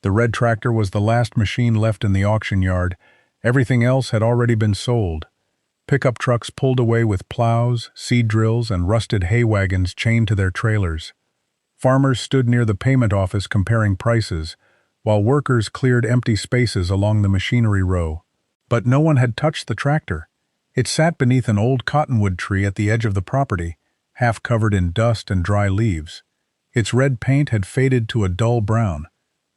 The red tractor was the last machine left in the auction yard. Everything else had already been sold. Pickup trucks pulled away with plows, seed drills, and rusted hay wagons chained to their trailers. Farmers stood near the payment office comparing prices, while workers cleared empty spaces along the machinery row. But no one had touched the tractor. It sat beneath an old cottonwood tree at the edge of the property, half covered in dust and dry leaves. Its red paint had faded to a dull brown.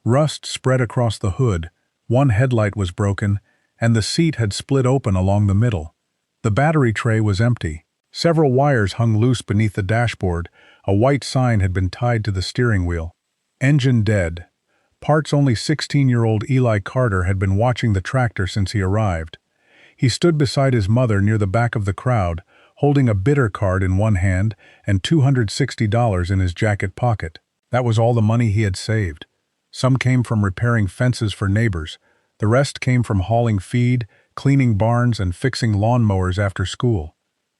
Rust spread across the hood, one headlight was broken, and the seat had split open along the middle. The battery tray was empty. Several wires hung loose beneath the dashboard. A white sign had been tied to the steering wheel. Engine dead. Parts only 16-year-old Eli Carter had been watching the tractor since he arrived. He stood beside his mother near the back of the crowd, holding a bidder card in one hand and $260 in his jacket pocket. That was all the money he had saved. Some came from repairing fences for neighbors. The rest came from hauling feed, cleaning barns, and fixing lawnmowers after school.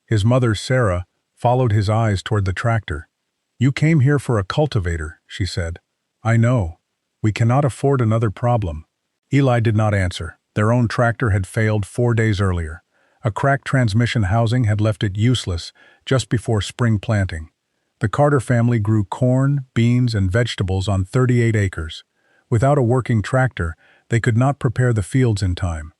His mother, Sarah, followed his eyes toward the tractor. "You came here for a cultivator," she said. "I know. We cannot afford another problem." Eli did not answer. Their own tractor had failed 4 days earlier. A cracked transmission housing had left it useless just before spring planting. The Carter family grew corn, beans, and vegetables on 38 acres. Without a working tractor, they could not prepare the fields in time.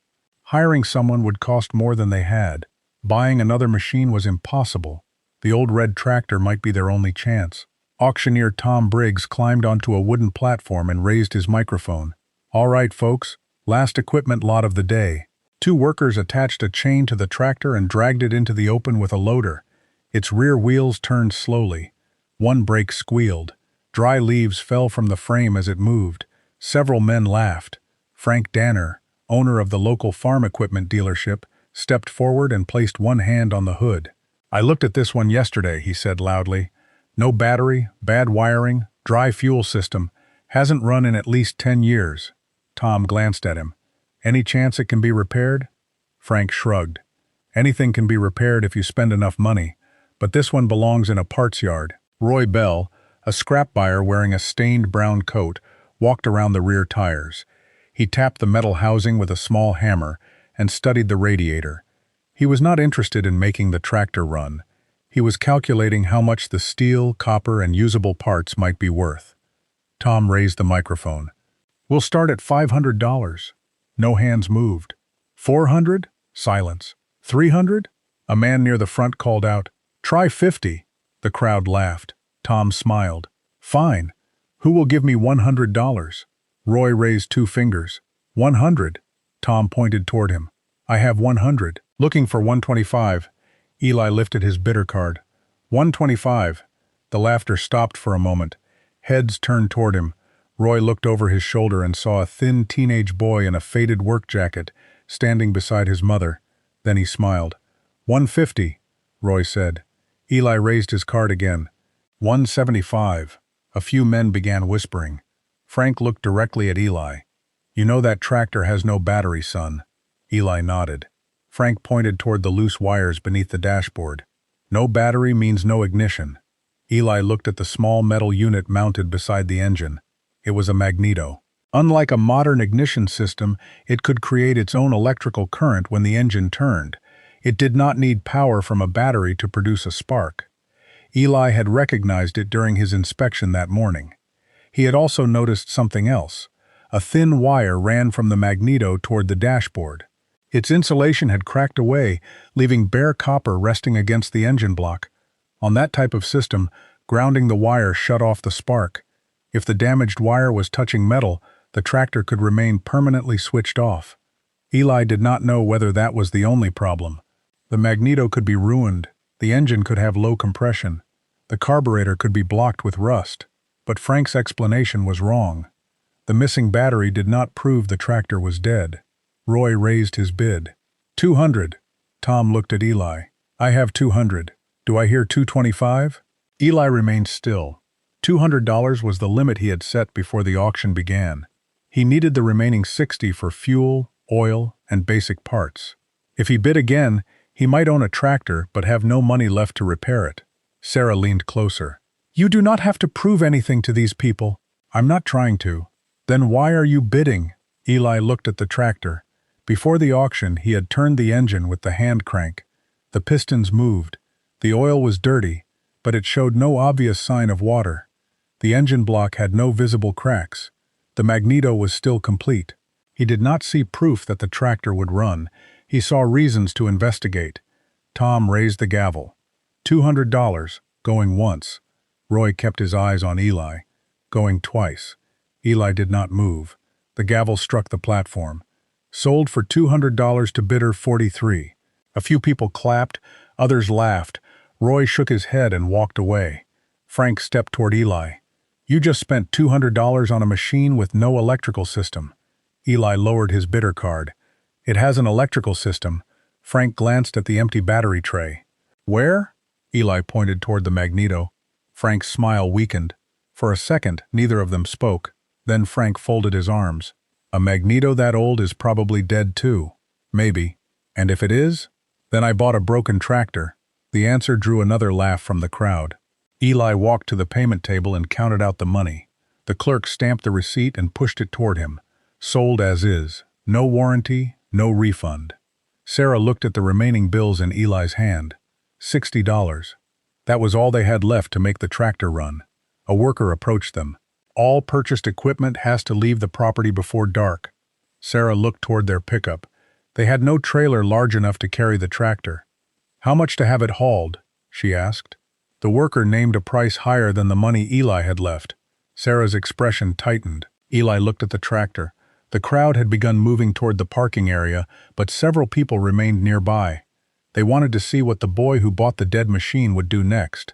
Hiring someone would cost more than they had. Buying another machine was impossible. The old red tractor might be their only chance. Auctioneer Tom Briggs climbed onto a wooden platform and raised his microphone. "All right, folks, last equipment lot of the day." 2 workers attached a chain to the tractor and dragged it into the open with a loader. Its rear wheels turned slowly. One brake squealed. Dry leaves fell from the frame as it moved. Several men laughed. Frank Danner, owner of the local farm equipment dealership, stepped forward and placed one hand on the hood. "I looked at this one yesterday," he said loudly. "No battery, bad wiring, dry fuel system, hasn't run in at least 10 years. Tom glanced at him. "Any chance it can be repaired?" Frank shrugged. "Anything can be repaired if you spend enough money, but this one belongs in a parts yard." Roy Bell, a scrap buyer wearing a stained brown coat, walked around the rear tires. He tapped the metal housing with a small hammer and studied the radiator. He was not interested in making the tractor run. He was calculating how much the steel, copper, and usable parts might be worth. Tom raised the microphone. "We'll start at $500. No hands moved. $400? Silence. $300? A man near the front called out, "Try 50. The crowd laughed. Tom smiled. "Fine. Who will give me $100? Roy raised 2 fingers. "100. Tom pointed toward him. "I have 100. Looking for 125. Eli lifted his bidder card. 125. The laughter stopped for a moment. Heads turned toward him. Roy looked over his shoulder and saw a thin teenage boy in a faded work jacket standing beside his mother. Then he smiled. 150, Roy said. Eli raised his card again. 175. A few men began whispering. Frank looked directly at Eli. "You know that tractor has no battery, son." Eli nodded. Frank pointed toward the loose wires beneath the dashboard. "No battery means no ignition." Eli looked at the small metal unit mounted beside the engine. It was a magneto. Unlike a modern ignition system, it could create its own electrical current when the engine turned. It did not need power from a battery to produce a spark. Eli had recognized it during his inspection that morning. He had also noticed something else. A thin wire ran from the magneto toward the dashboard. Its insulation had cracked away, leaving bare copper resting against the engine block. On that type of system, grounding the wire shut off the spark. If the damaged wire was touching metal, the tractor could remain permanently switched off. Eli did not know whether that was the only problem. The magneto could be ruined, the engine could have low compression, the carburetor could be blocked with rust. But Frank's explanation was wrong. The missing battery did not prove the tractor was dead. Roy raised his bid. 200. Tom looked at Eli. "I have 200. Do I hear 225? Eli remained still. $200 was the limit he had set before the auction began. He needed the remaining 60 for fuel, oil, and basic parts. If he bid again, he might own a tractor but have no money left to repair it. Sarah leaned closer. "You do not have to prove anything to these people." "I'm not trying to. Then why are you bidding? Eli looked at the tractor. Before the auction, he had turned the engine with the hand crank. The pistons moved. The oil was dirty, but it showed no obvious sign of water. The engine block had no visible cracks. The magneto was still complete. He did not see proof that the tractor would run. He saw reasons to investigate. Tom raised the gavel. $200, going once. Roy kept his eyes on Eli, going twice. Eli did not move. The gavel struck the platform. Sold for $200 to bidder 43. A few people clapped, others laughed. Roy shook his head and walked away. Frank stepped toward Eli. You just spent $200 on a machine with no electrical system. Eli lowered his bidder card. It has an electrical system. Frank glanced at the empty battery tray. Where? Eli pointed toward the magneto. Frank's smile weakened. For a second, neither of them spoke. Then Frank folded his arms. A magneto that old is probably dead too. Maybe. And if it is? Then I bought a broken tractor. The answer drew another laugh from the crowd. Eli walked to the payment table and counted out the money. The clerk stamped the receipt and pushed it toward him. Sold as is. No warranty, no refund. Sarah looked at the remaining bills in Eli's hand. $60. That was all they had left to make the tractor run. A worker approached them. All purchased equipment has to leave the property before dark. Sarah looked toward their pickup. They had no trailer large enough to carry the tractor. How much to have it hauled? She asked. The worker named a price higher than the money Eli had left. Sarah's expression tightened. Eli looked at the tractor. The crowd had begun moving toward the parking area, but several people remained nearby. They wanted to see what the boy who bought the dead machine would do next.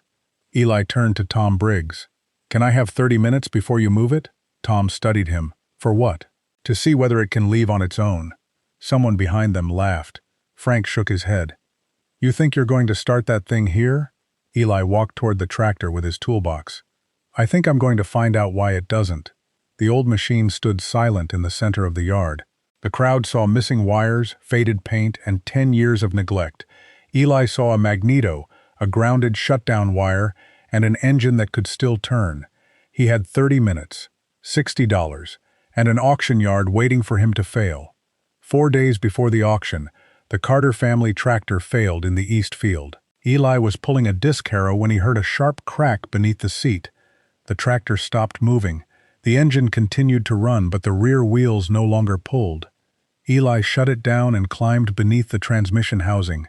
Eli turned to Tom Briggs. Can I have 30 minutes before you move it? Tom studied him. For what? To see whether it can leave on its own. Someone behind them laughed. Frank shook his head. You think you're going to start that thing here? Eli walked toward the tractor with his toolbox. I think I'm going to find out why it doesn't. The old machine stood silent in the center of the yard. The crowd saw missing wires, faded paint, and 10 years of neglect. Eli saw a magneto, a grounded shutdown wire, and an engine that could still turn. He had 30 minutes, $60, and an auction yard waiting for him to fail. 4 days before the auction, the Carter family tractor failed in the east field. Eli was pulling a disc harrow when he heard a sharp crack beneath the seat. The tractor stopped moving. The engine continued to run, but the rear wheels no longer pulled. Eli shut it down and climbed beneath the transmission housing.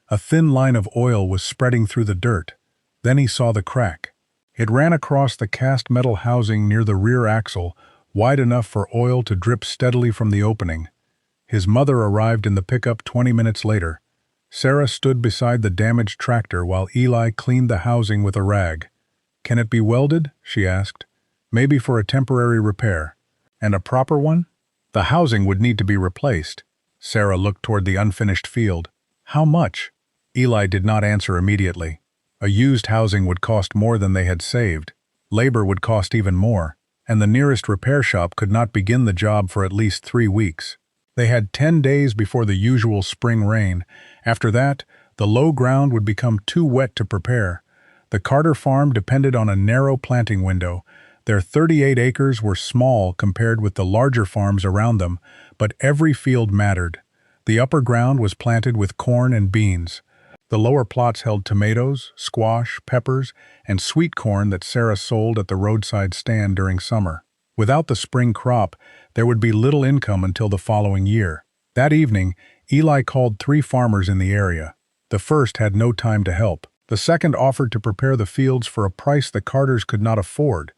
A thin line of oil was spreading through the dirt. Then he saw the crack. It ran across the cast metal housing near the rear axle, wide enough for oil to drip steadily from the opening. His mother arrived in the pickup 20 minutes later. Sarah stood beside the damaged tractor while Eli cleaned the housing with a rag. Can it be welded? She asked. Maybe for a temporary repair. And a proper one? The housing would need to be replaced. Sarah looked toward the unfinished field. How much? Eli did not answer immediately. A used housing would cost more than they had saved. Labor would cost even more, and the nearest repair shop could not begin the job for at least 3 weeks. They had 10 days before the usual spring rain. After that, the low ground would become too wet to prepare. The Carter farm depended on a narrow planting window. Their 38 acres were small compared with the larger farms around them, but every field mattered. The upper ground was planted with corn and beans. The lower plots held tomatoes, squash, peppers, and sweet corn that Sarah sold at the roadside stand during summer. Without the spring crop, there would be little income until the following year. That evening, Eli called 3 farmers in the area. The first had no time to help. The second offered to prepare the fields for a price the Carters could not afford.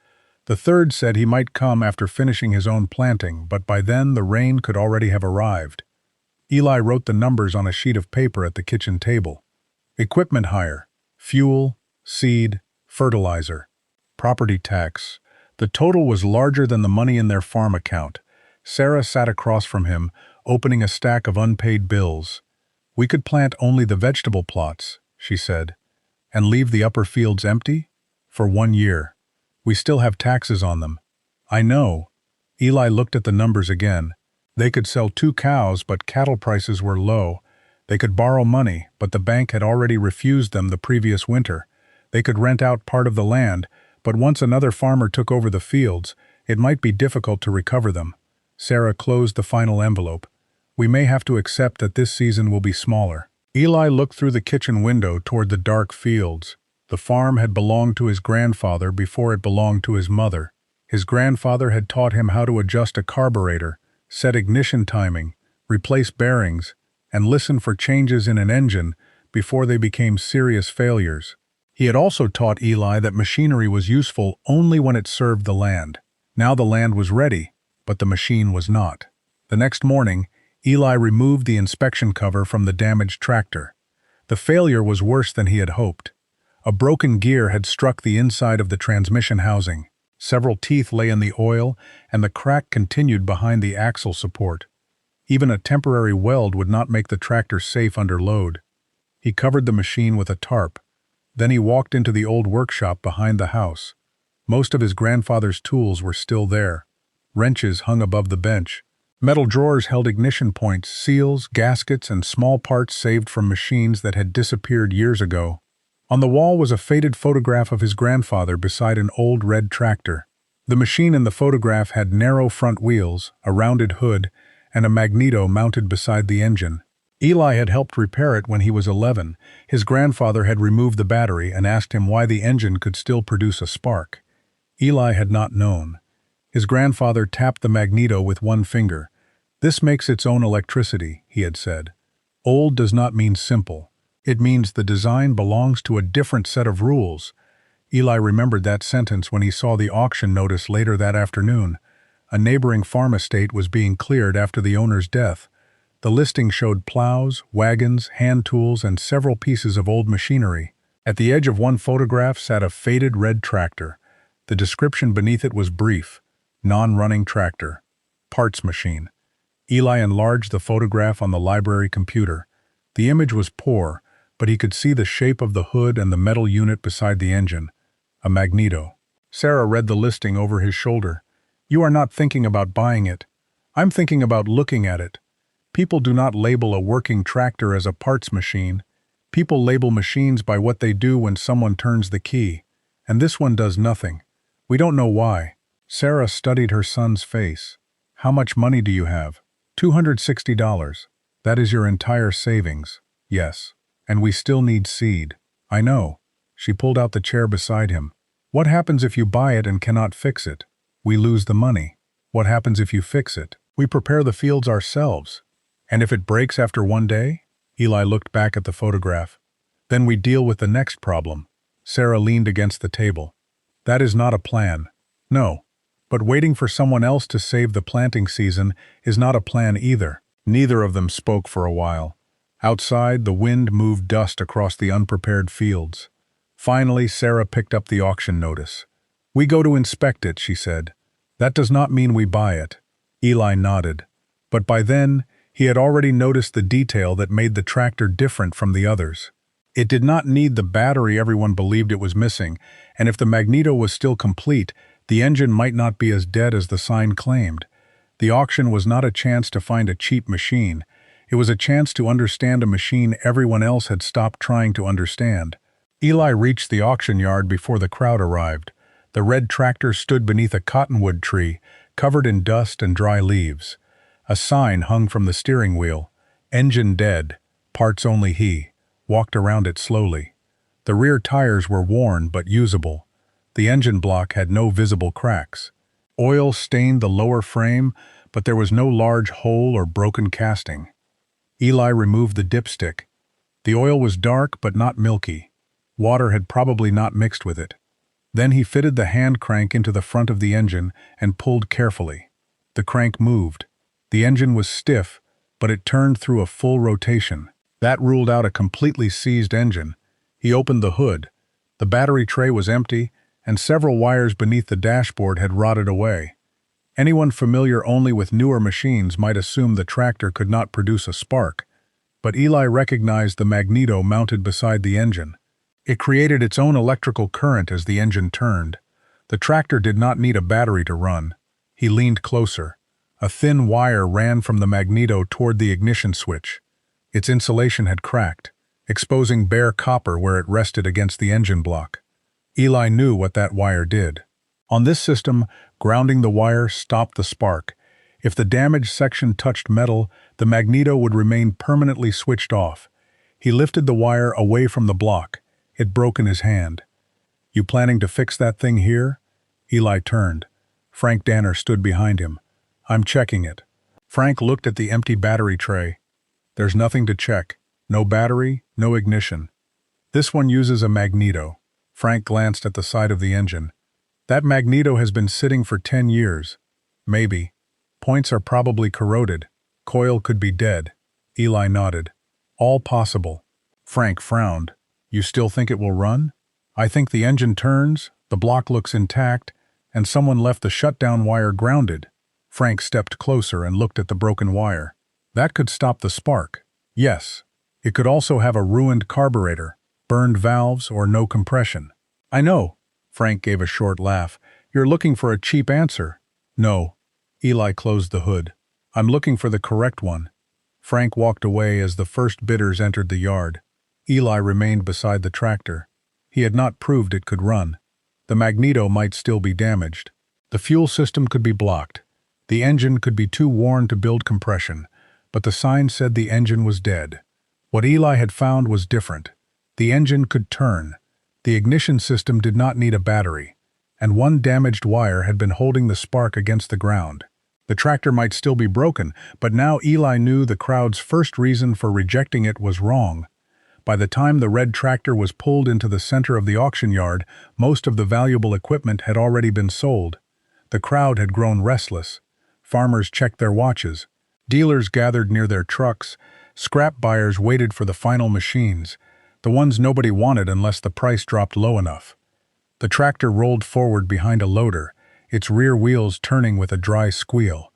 The third said he might come after finishing his own planting, but by then the rain could already have arrived. Eli wrote the numbers on a sheet of paper at the kitchen table. Equipment hire, fuel, seed, fertilizer, property tax. The total was larger than the money in their farm account. Sarah sat across from him, opening a stack of unpaid bills. We could plant only the vegetable plots, she said, and leave the upper fields empty? For 1 year. We still have taxes on them. I know. Eli looked at the numbers again. They could sell 2 cows, but cattle prices were low. They could borrow money, but the bank had already refused them the previous winter. They could rent out part of the land, but once another farmer took over the fields, It might be difficult to recover them. Sarah closed the final envelope. We may have to accept that this season will be smaller. Eli looked through the kitchen window toward the dark fields. The farm had belonged to his grandfather before it belonged to his mother. His grandfather had taught him how to adjust a carburetor, set ignition timing, replace bearings, and listen for changes in an engine before they became serious failures. He had also taught Eli that machinery was useful only when it served the land. Now the land was ready, but the machine was not. The next morning, Eli removed the inspection cover from the damaged tractor. The failure was worse than he had hoped. A broken gear had struck the inside of the transmission housing. Several teeth lay in the oil, and the crack continued behind the axle support. Even a temporary weld would not make the tractor safe under load. He covered the machine with a tarp. Then he walked into the old workshop behind the house. Most of his grandfather's tools were still there. Wrenches hung above the bench. Metal drawers held ignition points, seals, gaskets, and small parts saved from machines that had disappeared years ago. On the wall was a faded photograph of his grandfather beside an old red tractor. The machine in the photograph had narrow front wheels, a rounded hood, and a magneto mounted beside the engine. Eli had helped repair it when he was 11. His grandfather had removed the battery and asked him why the engine could still produce a spark. Eli had not known. His grandfather tapped the magneto with one finger. "This makes its own electricity," he had said. Old does not mean simple. It means the design belongs to a different set of rules. Eli remembered that sentence when he saw the auction notice later that afternoon. A neighboring farm estate was being cleared after the owner's death. The listing showed plows, wagons, hand tools, and several pieces of old machinery. At the edge of one photograph sat a faded red tractor. The description beneath it was brief: non-running tractor, parts machine. Eli enlarged the photograph on the library computer. The image was poor, but he could see the shape of the hood and the metal unit beside the engine, a magneto. Sarah read the listing over his shoulder. "You are not thinking about buying it. I'm thinking about looking at it. People do not label a working tractor as a parts machine. People label machines by what they do when someone turns the key. And this one does nothing. We don't know why." Sarah studied her son's face. "How much money do you have?" $260. "That is your entire savings." "Yes. And we still need seed." "I know." She pulled out the chair beside him. "What happens if you buy it and cannot fix it?" "We lose the money." "What happens if you fix it?" "We prepare the fields ourselves." "And if it breaks after one day?" Eli looked back at the photograph. "Then we deal with the next problem." Sarah leaned against the table. "That is not a plan." "No. But waiting for someone else to save the planting season is not a plan either." Neither of them spoke for a while. Outside, the wind moved dust across the unprepared fields. Finally, Sarah picked up the auction notice. "We go to inspect it," she said. "That does not mean we buy it." Eli nodded. But by then, he had already noticed the detail that made the tractor different from the others. It did not need the battery everyone believed it was missing, and if the magneto was still complete, the engine might not be as dead as the sign claimed. The auction was not a chance to find a cheap machine. It was a chance to understand a machine everyone else had stopped trying to understand. Eli reached the auction yard before the crowd arrived. The red tractor stood beneath a cottonwood tree, covered in dust and dry leaves. A sign hung from the steering wheel: "Engine dead, parts only he." Walked around it slowly. The rear tires were worn but usable. The engine block had no visible cracks. Oil stained the lower frame, but there was no large hole or broken casting. Eli removed the dipstick. The oil was dark but not milky. Water had probably not mixed with it. Then he fitted the hand crank into the front of the engine and pulled carefully. The crank moved. The engine was stiff, but it turned through a full rotation. That ruled out a completely seized engine. He opened the hood. The battery tray was empty, and several wires beneath the dashboard had rotted away. Anyone familiar only with newer machines might assume the tractor could not produce a spark, but Eli recognized the magneto mounted beside the engine. It created its own electrical current as the engine turned. The tractor did not need a battery to run. He leaned closer. A thin wire ran from the magneto toward the ignition switch. Its insulation had cracked, exposing bare copper where it rested against the engine block. Eli knew what that wire did. On this system, grounding the wire stopped the spark. If the damaged section touched metal, the magneto would remain permanently switched off. He lifted the wire away from the block. It broke in his hand. "You planning to fix that thing here?" Eli turned. Frank Danner stood behind him. "I'm checking it." Frank looked at the empty battery tray. "There's nothing to check. No battery, no ignition. This one uses a magneto." Frank glanced at the side of the engine. "That magneto has been sitting for 10 years. Maybe. Points are probably corroded. Coil could be dead." Eli nodded. "All possible." Frank frowned. "You still think it will run?" "I think the engine turns, the block looks intact, and someone left the shutdown wire grounded." Frank stepped closer and looked at the broken wire. "That could stop the spark." "Yes. It could also have a ruined carburetor, burned valves, or no compression." "I know." Frank gave a short laugh. "You're looking for a cheap answer." "No." Eli closed the hood. "I'm looking for the correct one." Frank walked away as the first bidders entered the yard. Eli remained beside the tractor. He had not proved it could run. The magneto might still be damaged. The fuel system could be blocked. The engine could be too worn to build compression, but the sign said the engine was dead. What Eli had found was different. The engine could turn. The ignition system did not need a battery, and one damaged wire had been holding the spark against the ground. The tractor might still be broken, but now Eli knew the crowd's first reason for rejecting it was wrong. By the time the red tractor was pulled into the center of the auction yard, most of the valuable equipment had already been sold. The crowd had grown restless. Farmers checked their watches. Dealers gathered near their trucks. Scrap buyers waited for the final machines, the ones nobody wanted unless the price dropped low enough. The tractor rolled forward behind a loader, its rear wheels turning with a dry squeal.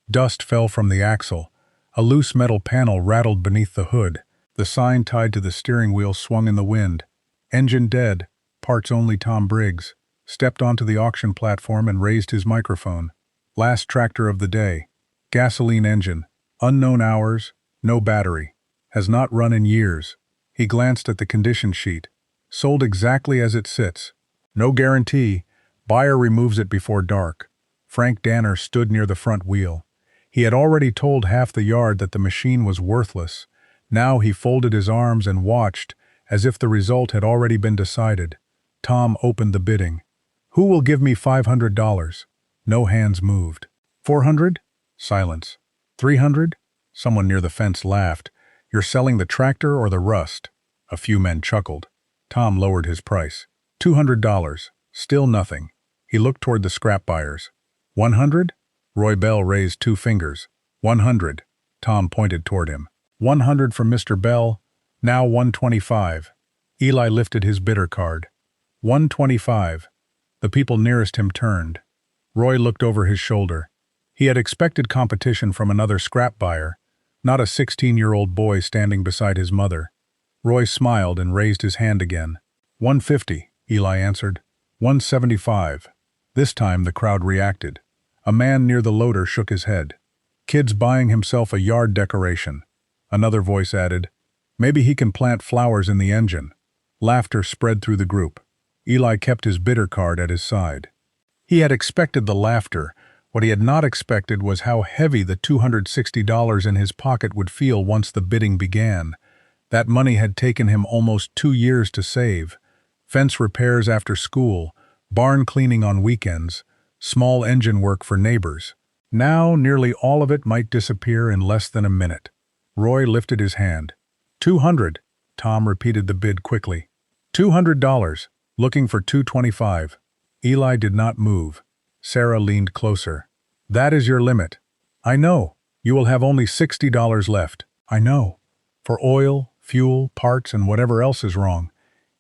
Dust fell from the axle. A loose metal panel rattled beneath the hood. The sign tied to the steering wheel swung in the wind. "Engine dead, parts only." Tom Briggs stepped onto the auction platform and raised his microphone. "Last tractor of the day. Gasoline engine. Unknown hours. No battery. Has not run in years." He glanced at the condition sheet. "Sold exactly as it sits. No guarantee. Buyer removes it before dark." Frank Danner stood near the front wheel. He had already told half the yard that the machine was worthless. Now he folded his arms and watched, as if the result had already been decided. Tom opened the bidding. "Who will give me $500? No hands moved. $400? Silence. $300? Someone near the fence laughed. "You're selling the tractor or the rust?" A few men chuckled. Tom lowered his price. $200. Still nothing. He looked toward the scrap buyers. $100? Roy Bell raised 2 fingers. $100. Tom pointed toward him. $100 from Mr. Bell. Now $125. Eli lifted his bidder card. $125. The people nearest him turned. Roy looked over his shoulder. He had expected competition from another scrap buyer, not a 16-year-old boy standing beside his mother. Roy smiled and raised his hand again. $150, Eli answered. $175. This time the crowd reacted. A man near the loader shook his head. "Kid's buying himself a yard decoration." Another voice added, "Maybe he can plant flowers in the engine." Laughter spread through the group. Eli kept his bidder card at his side. He had expected the laughter. What he had not expected was how heavy the $260 in his pocket would feel once the bidding began. That money had taken him almost 2 years to save. Fence repairs after school, barn cleaning on weekends, small engine work for neighbors. Now nearly all of it might disappear in less than a minute. Roy lifted his hand. $200. Tom repeated the bid quickly. $200. Looking for $225. Eli did not move. Sarah leaned closer. "That is your limit." "I know. You will have only $60 left." "I know. For oil, fuel, parts, and whatever else is wrong."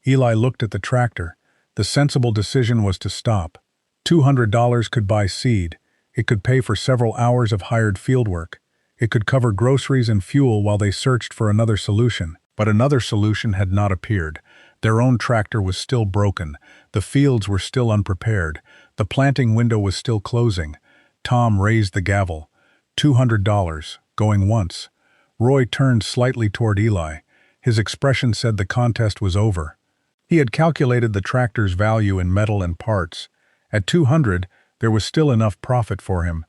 Eli looked at the tractor. The sensible decision was to stop. $200 could buy seed. It could pay for several hours of hired fieldwork. It could cover groceries and fuel while they searched for another solution. But another solution had not appeared. Their own tractor was still broken. The fields were still unprepared. The planting window was still closing. Tom raised the gavel. $200, going once. Roy turned slightly toward Eli. His expression said the contest was over. He had calculated the tractor's value in metal and parts. At 200, there was still enough profit for him.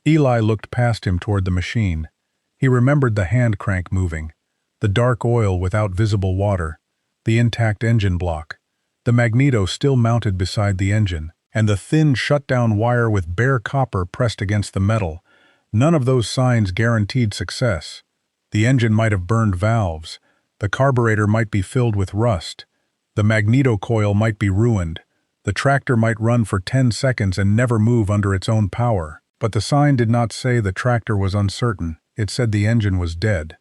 Eli looked past him toward the machine. He remembered the hand crank moving, the dark oil without visible water, the intact engine block, the magneto still mounted beside the engine, and the thin shutdown wire with bare copper pressed against the metal. None of those signs guaranteed success. The engine might have burned valves, the carburetor might be filled with rust, the magneto coil might be ruined, the tractor might run for 10 seconds and never move under its own power. But the sign did not say the tractor was uncertain, it said the engine was dead.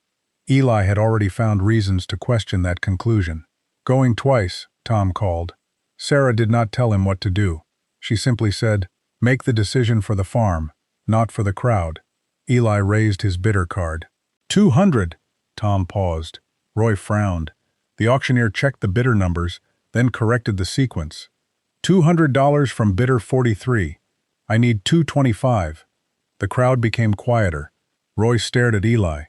Eli had already found reasons to question that conclusion. "Going twice," Tom called. Sarah did not tell him what to do. She simply said, "Make the decision for the farm, not for the crowd." Eli raised his bidder card. 200! Tom paused. Roy frowned. The auctioneer checked the bidder numbers, then corrected the sequence. $200 from bidder 43. I need 225. The crowd became quieter. Roy stared at Eli.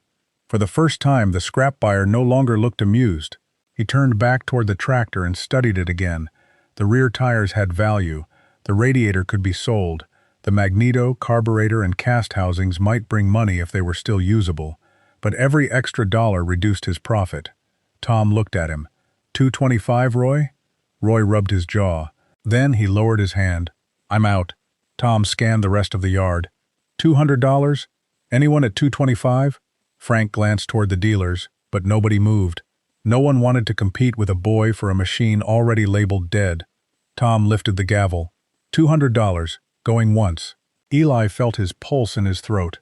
For the first time, the scrap buyer no longer looked amused. He turned back toward the tractor and studied it again. The rear tires had value. The radiator could be sold. The magneto, carburetor, and cast housings might bring money if they were still usable. But every extra dollar reduced his profit. Tom looked at him. 225, Roy? Roy rubbed his jaw. Then he lowered his hand. I'm out. Tom scanned the rest of the yard. $200? Anyone at 225? Frank glanced toward the dealers, but nobody moved. No one wanted to compete with a boy for a machine already labeled dead. Tom lifted the gavel. $200, going once. Eli felt his pulse in his throat.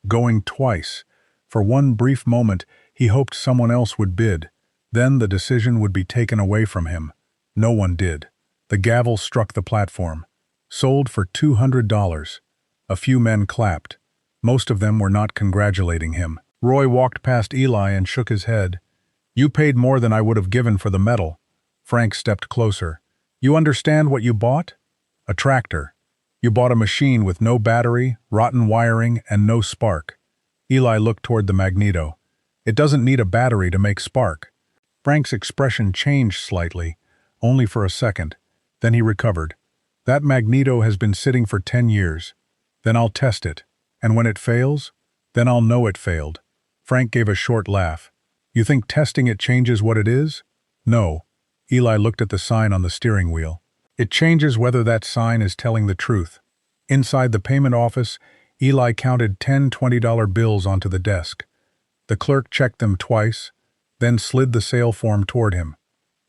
Going twice. For one brief moment, he hoped someone else would bid. Then the decision would be taken away from him. No one did. The gavel struck the platform. Sold for $200. A few men clapped. Most of them were not congratulating him. Roy walked past Eli and shook his head. You paid more than I would have given for the metal. Frank stepped closer. You understand what you bought? A tractor. You bought a machine with no battery, rotten wiring, and no spark. Eli looked toward the magneto. It doesn't need a battery to make spark. Frank's expression changed slightly, only for a second. Then he recovered. That magneto has been sitting for 10 years. Then I'll test it. And when it fails, then I'll know it failed. Frank gave a short laugh. You think testing it changes what it is? No. Eli looked at the sign on the steering wheel. It changes whether that sign is telling the truth. Inside the payment office, Eli counted 10 $20 bills onto the desk. The clerk checked them twice, then slid the sale form toward him.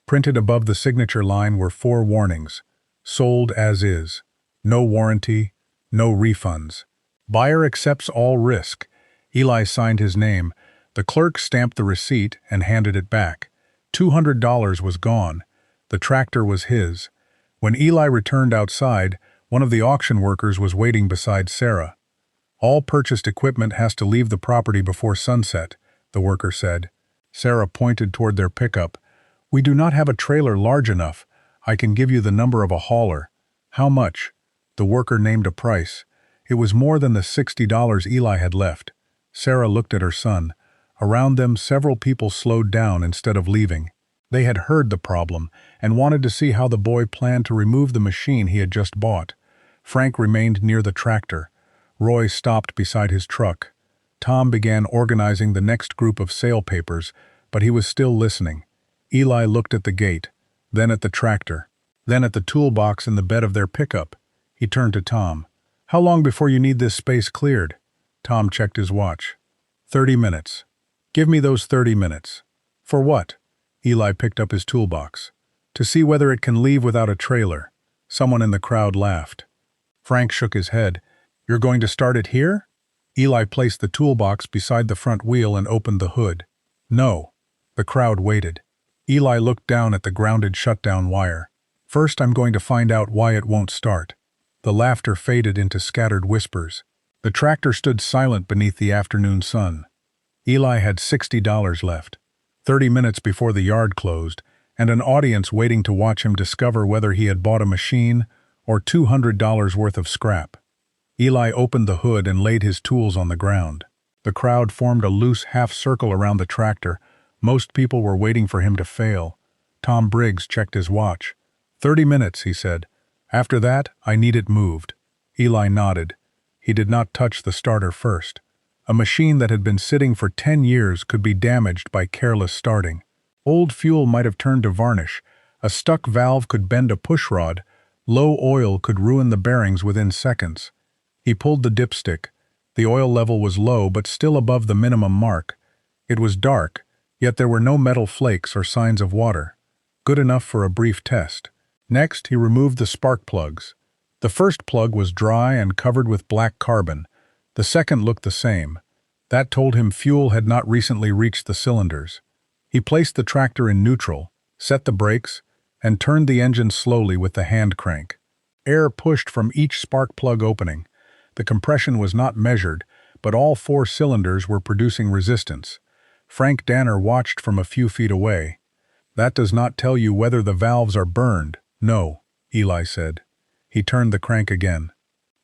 Printed above the signature line were 4 warnings. Sold as is. No warranty, no refunds. Buyer accepts all risk. Eli signed his name. The clerk stamped the receipt and handed it back. $200 was gone. The tractor was his. When Eli returned outside, one of the auction workers was waiting beside Sarah. All purchased equipment has to leave the property before sunset, the worker said. Sarah pointed toward their pickup. We do not have a trailer large enough. I can give you the number of a hauler. How much? The worker named a price. It was more than the $60 Eli had left. Sarah looked at her son. Around them, several people slowed down instead of leaving. They had heard the problem and wanted to see how the boy planned to remove the machine he had just bought. Frank remained near the tractor. Roy stopped beside his truck. Tom began organizing the next group of sale papers, but he was still listening. Eli looked at the gate, then at the tractor, then at the toolbox in the bed of their pickup. He turned to Tom. How long before you need this space cleared? Tom checked his watch. 30 minutes. Give me those 30 minutes. For what? Eli picked up his toolbox. To see whether it can leave without a trailer. Someone in the crowd laughed. Frank shook his head. You're going to start it here? Eli placed the toolbox beside the front wheel and opened the hood. No. The crowd waited. Eli looked down at the grounded shutdown wire. First, I'm going to find out why it won't start. The laughter faded into scattered whispers. The tractor stood silent beneath the afternoon sun. Eli had $60 left, 30 minutes before the yard closed, and an audience waiting to watch him discover whether he had bought a machine or $200 worth of scrap. Eli opened the hood and laid his tools on the ground. The crowd formed a loose half-circle around the tractor. Most people were waiting for him to fail. Tom Briggs checked his watch. 30 minutes, he said. After that, I need it moved. Eli nodded. He did not touch the starter first. A machine that had been sitting for 10 years could be damaged by careless starting. Old fuel might have turned to varnish, a stuck valve could bend a pushrod, low oil could ruin the bearings within seconds. He pulled the dipstick. The oil level was low but still above the minimum mark. It was dark, yet there were no metal flakes or signs of water. Good enough for a brief test. Next, he removed the spark plugs. The first plug was dry and covered with black carbon. The second looked the same. That told him fuel had not recently reached the cylinders. He placed the tractor in neutral, set the brakes, and turned the engine slowly with the hand crank. Air pushed from each spark plug opening. The compression was not measured, but all 4 cylinders were producing resistance. Frank Danner watched from a few feet away. "That does not tell you whether the valves are burned." "No," Eli said. He turned the crank again.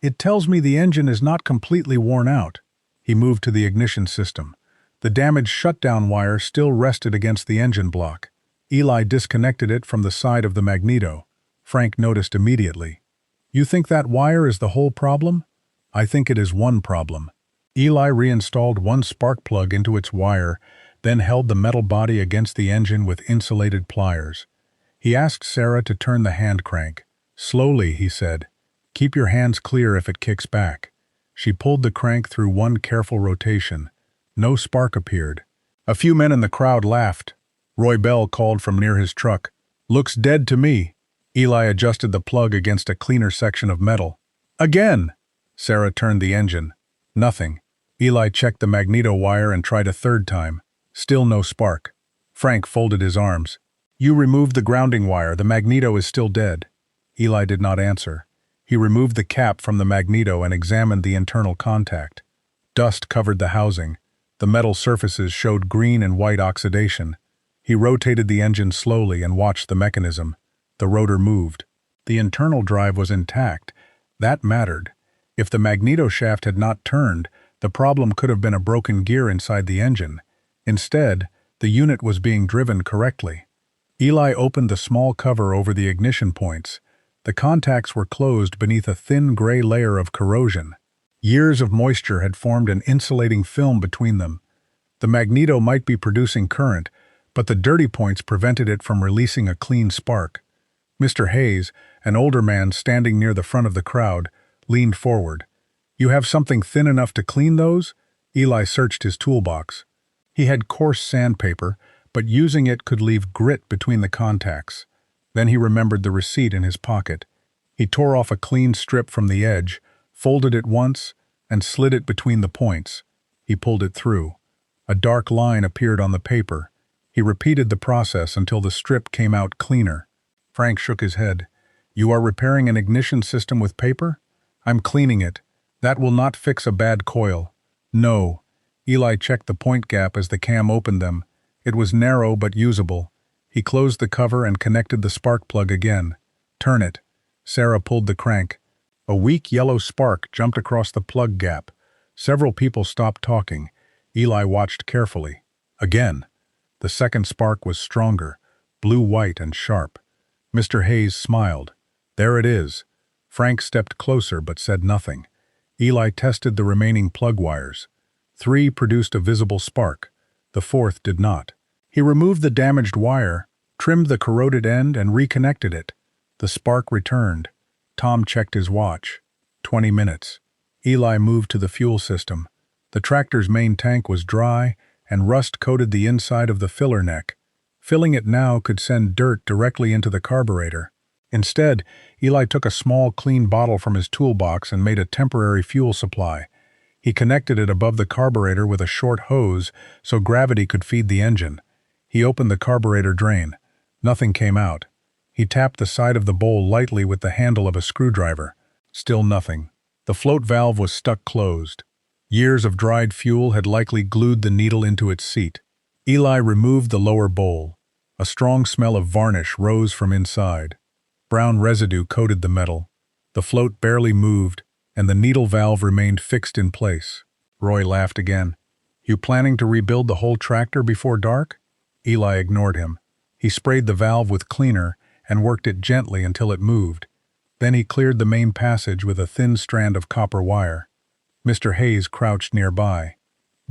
"It tells me the engine is not completely worn out." He moved to the ignition system. The damaged shutdown wire still rested against the engine block. Eli disconnected it from the side of the magneto. Frank noticed immediately. "You think that wire is the whole problem?" "I think it is one problem." Eli reinstalled one spark plug into its wire, then held the metal body against the engine with insulated pliers. He asked Sarah to turn the hand crank. "Slowly," he said. "Keep your hands clear if it kicks back." She pulled the crank through one careful rotation. No spark appeared. A few men in the crowd laughed. Roy Bell called from near his truck. "Looks dead to me." Eli adjusted the plug against a cleaner section of metal. "Again!" Sarah turned the engine. Nothing. Eli checked the magneto wire and tried a third time. Still no spark. Frank folded his arms. "You removed the grounding wire. The magneto is still dead." Eli did not answer. He removed the cap from the magneto and examined the internal contact. Dust covered the housing. The metal surfaces showed green and white oxidation. He rotated the engine slowly and watched the mechanism. The rotor moved. The internal drive was intact. That mattered. If the magneto shaft had not turned, the problem could have been a broken gear inside the engine. Instead, the unit was being driven correctly. Eli opened the small cover over the ignition points. The contacts were closed beneath a thin gray layer of corrosion. Years of moisture had formed an insulating film between them. The magneto might be producing current, but the dirty points prevented it from releasing a clean spark. Mr. Hayes, an older man standing near the front of the crowd, leaned forward. "You have something thin enough to clean those?" Eli searched his toolbox. He had coarse sandpaper, but using it could leave grit between the contacts. Then he remembered the receipt in his pocket. He tore off a clean strip from the edge, folded it once, and slid it between the points. He pulled it through. A dark line appeared on the paper. He repeated the process until the strip came out cleaner. Frank shook his head. "You are repairing an ignition system with paper?" "I'm cleaning it. That will not fix a bad coil." "No." Eli checked the point gap as the cam opened them. It was narrow but usable. He closed the cover and connected the spark plug again. "Turn it." Sarah pulled the crank. A weak yellow spark jumped across the plug gap. Several people stopped talking. Eli watched carefully. Again. The second spark was stronger, blue-white and sharp. Mr. Hayes smiled. "There it is." Frank stepped closer but said nothing. Eli tested the remaining plug wires. 3 produced a visible spark. The 4th did not. He removed the damaged wire, trimmed the corroded end, and reconnected it. The spark returned. Tom checked his watch. 20 minutes. Eli moved to the fuel system. The tractor's main tank was dry, and rust coated the inside of the filler neck. Filling it now could send dirt directly into the carburetor. Instead, Eli took a small, clean bottle from his toolbox and made a temporary fuel supply. He connected it above the carburetor with a short hose so gravity could feed the engine. He opened the carburetor drain. Nothing came out. He tapped the side of the bowl lightly with the handle of a screwdriver. Still nothing. The float valve was stuck closed. Years of dried fuel had likely glued the needle into its seat. Eli removed the lower bowl. A strong smell of varnish rose from inside. Brown residue coated the metal. The float barely moved, and the needle valve remained fixed in place. Roy laughed again. "You planning to rebuild the whole tractor before dark?" Eli ignored him. He sprayed the valve with cleaner and worked it gently until it moved. Then he cleared the main passage with a thin strand of copper wire. Mr. Hayes crouched nearby.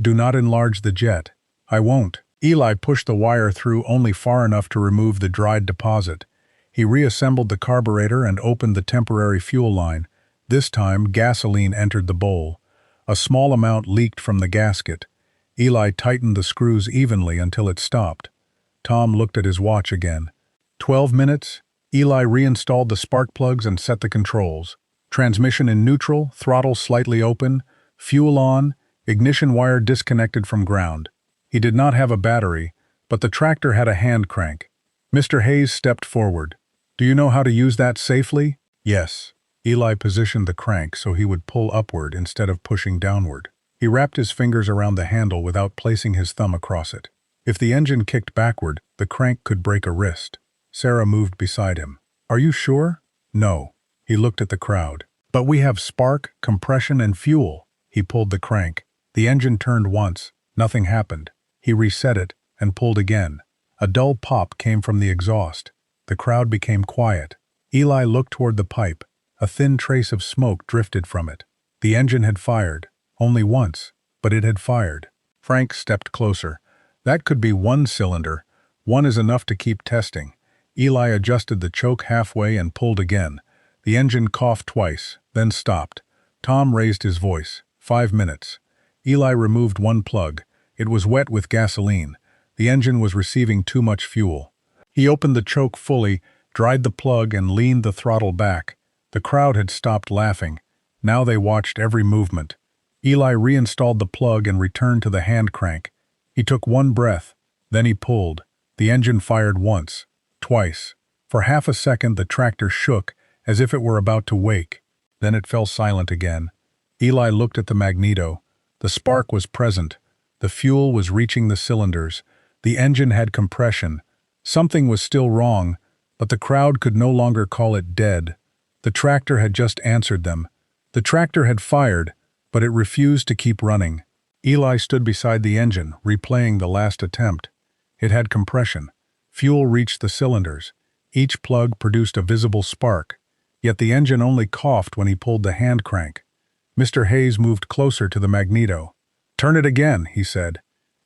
"Do not enlarge the jet." "I won't." Eli pushed the wire through only far enough to remove the dried deposit. He reassembled the carburetor and opened the temporary fuel line. This time, gasoline entered the bowl. A small amount leaked from the gasket. Eli tightened the screws evenly until it stopped. Tom looked at his watch again. 12 minutes. Eli reinstalled the spark plugs and set the controls. Transmission in neutral, throttle slightly open, fuel on, ignition wire disconnected from ground. He did not have a battery, but the tractor had a hand crank. Mr. Hayes stepped forward. "Do you know how to use that safely?" "Yes." Eli positioned the crank so he would pull upward instead of pushing downward. He wrapped his fingers around the handle without placing his thumb across it. If the engine kicked backward, the crank could break a wrist. Sarah moved beside him. "Are you sure?" "No." He looked at the crowd. "But we have spark, compression, and fuel." He pulled the crank. The engine turned once. Nothing happened. He reset it and pulled again. A dull pop came from the exhaust. The crowd became quiet. Eli looked toward the pipe. A thin trace of smoke drifted from it. The engine had fired. Only once, but it had fired. Frank stepped closer. "That could be one cylinder. One is enough to keep testing." Eli adjusted the choke halfway and pulled again. The engine coughed twice, then stopped. Tom raised his voice. 5 minutes. Eli removed one plug. It was wet with gasoline. The engine was receiving too much fuel. He opened the choke fully, dried the plug, and leaned the throttle back. The crowd had stopped laughing. Now they watched every movement. Eli reinstalled the plug and returned to the hand crank. He took one breath. Then he pulled. The engine fired once, twice. For half a second the tractor shook, as if it were about to wake. Then it fell silent again. Eli looked at the magneto. The spark was present. The fuel was reaching the cylinders. The engine had compression. Something was still wrong, but the crowd could no longer call it dead. The tractor had just answered them. The tractor had fired, but it refused to keep running. Eli stood beside the engine, replaying the last attempt. It had compression. Fuel reached the cylinders. Each plug produced a visible spark, yet the engine only coughed when he pulled the hand crank. Mr. Hayes moved closer to the magneto. "Turn it again," he said.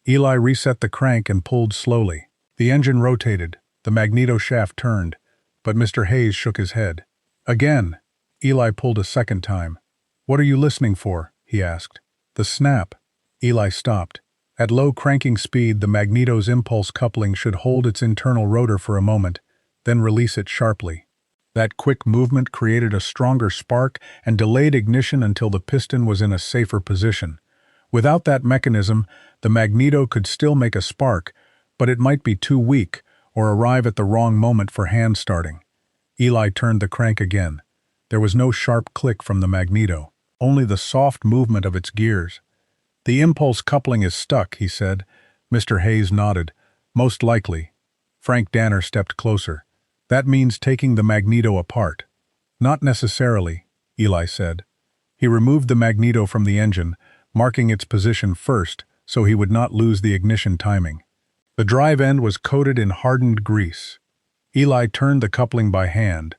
Eli reset the crank and pulled slowly. The engine rotated. The magneto shaft turned, but Mr. Hayes shook his head. "Again." Eli pulled a second time. "What are you listening for?" he asked. "The snap." Eli stopped. At low cranking speed, the magneto's impulse coupling should hold its internal rotor for a moment, then release it sharply. That quick movement created a stronger spark and delayed ignition until the piston was in a safer position. Without that mechanism, the magneto could still make a spark, but it might be too weak or arrive at the wrong moment for hand starting. Eli turned the crank again. There was no sharp click from the magneto, only the soft movement of its gears. "The impulse coupling is stuck," he said. Mr. Hayes nodded. "Most likely." Frank Danner stepped closer. "That means taking the magneto apart." "Not necessarily," Eli said. He removed the magneto from the engine, marking its position first so he would not lose the ignition timing. The drive end was coated in hardened grease. Eli turned the coupling by hand.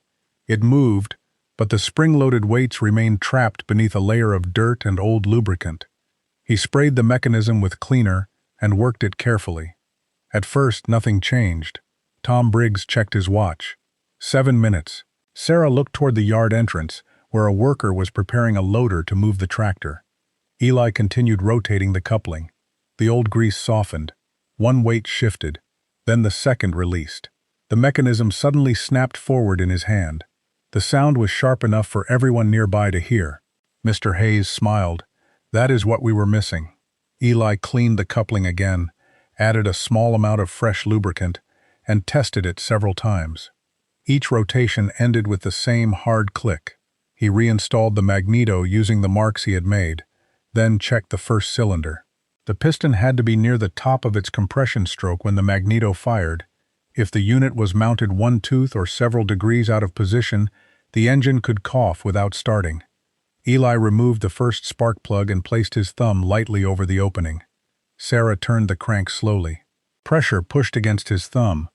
It moved, but the spring-loaded weights remained trapped beneath a layer of dirt and old lubricant. He sprayed the mechanism with cleaner and worked it carefully. At first, nothing changed. Tom Briggs checked his watch. 7 minutes. Sarah looked toward the yard entrance, where a worker was preparing a loader to move the tractor. Eli continued rotating the coupling. The old grease softened. One weight shifted. Then the second released. The mechanism suddenly snapped forward in his hand. The sound was sharp enough for everyone nearby to hear. Mr. Hayes smiled. "That is what we were missing." Eli cleaned the coupling again, added a small amount of fresh lubricant, and tested it several times. Each rotation ended with the same hard click. He reinstalled the magneto using the marks he had made, then checked the first cylinder. The piston had to be near the top of its compression stroke when the magneto fired. If the unit was mounted one tooth or several degrees out of position, the engine could cough without starting. Eli removed the first spark plug and placed his thumb lightly over the opening. Sarah turned the crank slowly. Pressure pushed against his thumb.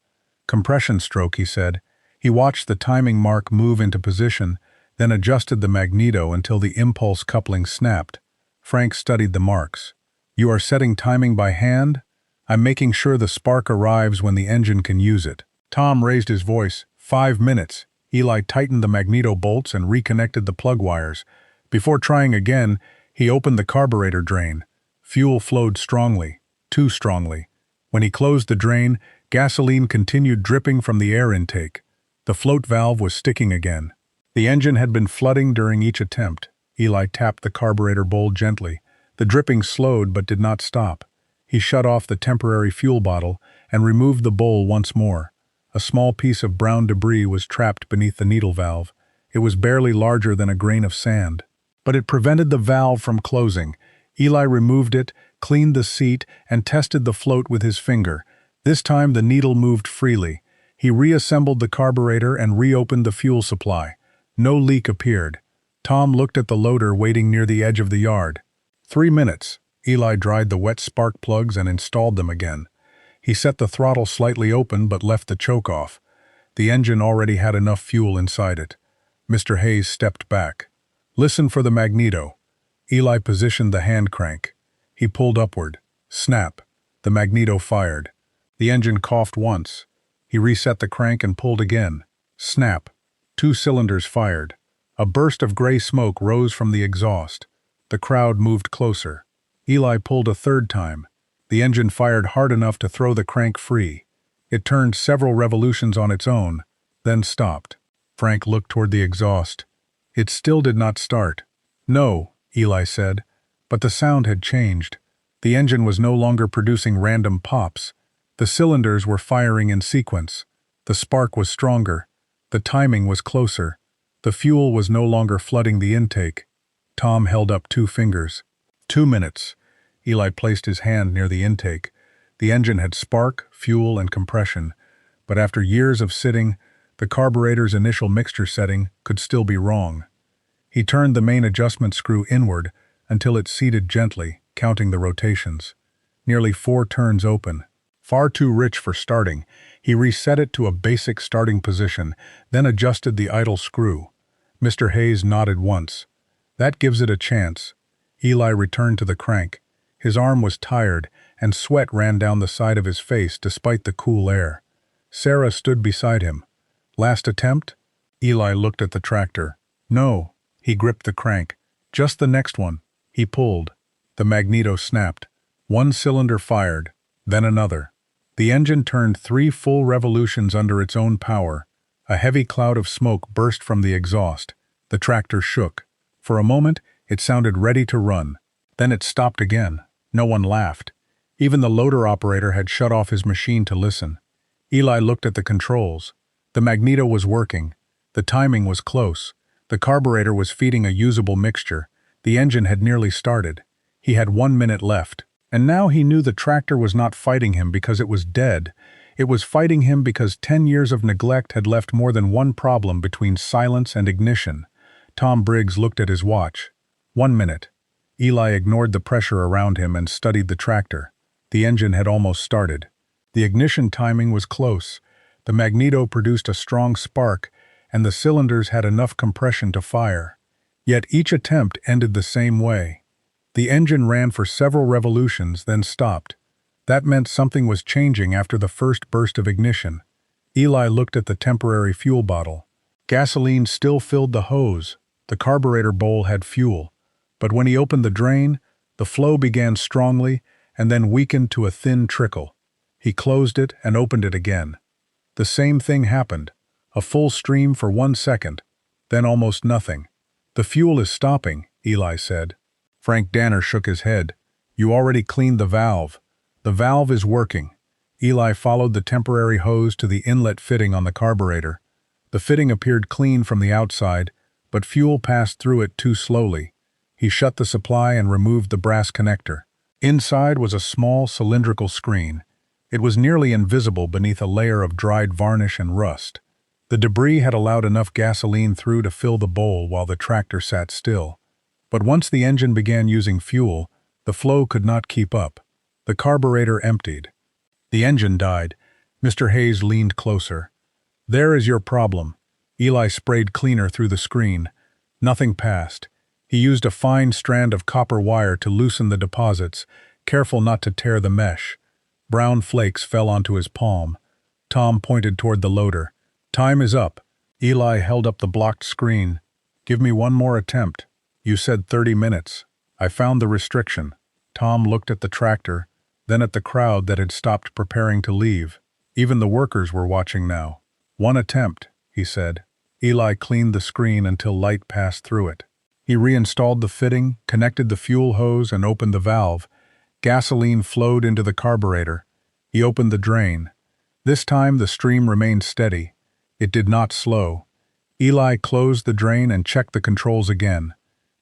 "Compression stroke," he said. He watched the timing mark move into position, then adjusted the magneto until the impulse coupling snapped. Frank studied the marks. "You are setting timing by hand? I'm making sure the spark arrives when the engine can use it." Tom raised his voice. 5 minutes. Eli tightened the magneto bolts and reconnected the plug wires. Before trying again, he opened the carburetor drain. Fuel flowed strongly, too strongly. When he closed the drain, gasoline continued dripping from the air intake. The float valve was sticking again. The engine had been flooding during each attempt. Eli tapped the carburetor bowl gently. The dripping slowed but did not stop. He shut off the temporary fuel bottle and removed the bowl once more. A small piece of brown debris was trapped beneath the needle valve. It was barely larger than a grain of sand. But it prevented the valve from closing. Eli removed it, cleaned the seat, and tested the float with his finger. This time the needle moved freely. He reassembled the carburetor and reopened the fuel supply. No leak appeared. Tom looked at the loader waiting near the edge of the yard. 3 minutes. Eli dried the wet spark plugs and installed them again. He set the throttle slightly open but left the choke off. The engine already had enough fuel inside it. Mr. Hayes stepped back. "Listen for the magneto." Eli positioned the hand crank. He pulled upward. Snap. The magneto fired. The engine coughed once. He reset the crank and pulled again. Snap. 2 cylinders fired. A burst of gray smoke rose from the exhaust. The crowd moved closer. Eli pulled a third time. The engine fired hard enough to throw the crank free. It turned several revolutions on its own, then stopped. Frank looked toward the exhaust. It still did not start. "No," Eli said, but the sound had changed. The engine was no longer producing random pops. The cylinders were firing in sequence. The spark was stronger. The timing was closer. The fuel was no longer flooding the intake. Tom held up 2 fingers. 2 minutes. Eli placed his hand near the intake. The engine had spark, fuel, and compression, but after years of sitting, the carburetor's initial mixture setting could still be wrong. He turned the main adjustment screw inward until it seated gently, counting the rotations. Nearly 4 turns open. Far too rich for starting, he reset it to a basic starting position, then adjusted the idle screw. Mr. Hayes nodded once. "That gives it a chance." Eli returned to the crank. His arm was tired, and sweat ran down the side of his face despite the cool air. Sarah stood beside him. "Last attempt?" Eli looked at the tractor. "No." He gripped the crank. "Just the next one." He pulled. The magneto snapped. 1 cylinder fired, then another. The engine turned 3 full revolutions under its own power. A heavy cloud of smoke burst from the exhaust. The tractor shook. For a moment, it sounded ready to run. Then it stopped again. No one laughed. Even the loader operator had shut off his machine to listen. Eli looked at the controls. The magneto was working. The timing was close. The carburetor was feeding a usable mixture. The engine had nearly started. He had 1 minute left. And now he knew the tractor was not fighting him because it was dead. It was fighting him because 10 years of neglect had left more than one problem between silence and ignition. Tom Briggs looked at his watch. 1 minute. Eli ignored the pressure around him and studied the tractor. The engine had almost started. The ignition timing was close. The magneto produced a strong spark, and the cylinders had enough compression to fire. Yet each attempt ended the same way. The engine ran for several revolutions, then stopped. That meant something was changing after the first burst of ignition. Eli looked at the temporary fuel bottle. Gasoline still filled the hose. The carburetor bowl had fuel. But when he opened the drain, the flow began strongly and then weakened to a thin trickle. He closed it and opened it again. The same thing happened. A full stream for 1 second, then almost nothing. "The fuel is stopping," Eli said. Frank Danner shook his head. "You already cleaned the valve. The valve is working." Eli followed the temporary hose to the inlet fitting on the carburetor. The fitting appeared clean from the outside, but fuel passed through it too slowly. He shut the supply and removed the brass connector. Inside was a small cylindrical screen. It was nearly invisible beneath a layer of dried varnish and rust. The debris had allowed enough gasoline through to fill the bowl while the tractor sat still. But once the engine began using fuel, the flow could not keep up. The carburetor emptied. The engine died. Mr. Hayes leaned closer. There is your problem. Eli sprayed cleaner through the screen. Nothing passed. He used a fine strand of copper wire to loosen the deposits, careful not to tear the mesh. Brown flakes fell onto his palm. Tom pointed toward the loader. Time is up. Eli held up the blocked screen. Give me one more attempt. You said 30 minutes. I found the restriction. Tom looked at the tractor, then at the crowd that had stopped preparing to leave. Even the workers were watching now. One attempt, he said. Eli cleaned the screen until light passed through it. He reinstalled the fitting, connected the fuel hose, and opened the valve. Gasoline flowed into the carburetor. He opened the drain. This time the stream remained steady. It did not slow. Eli closed the drain and checked the controls again.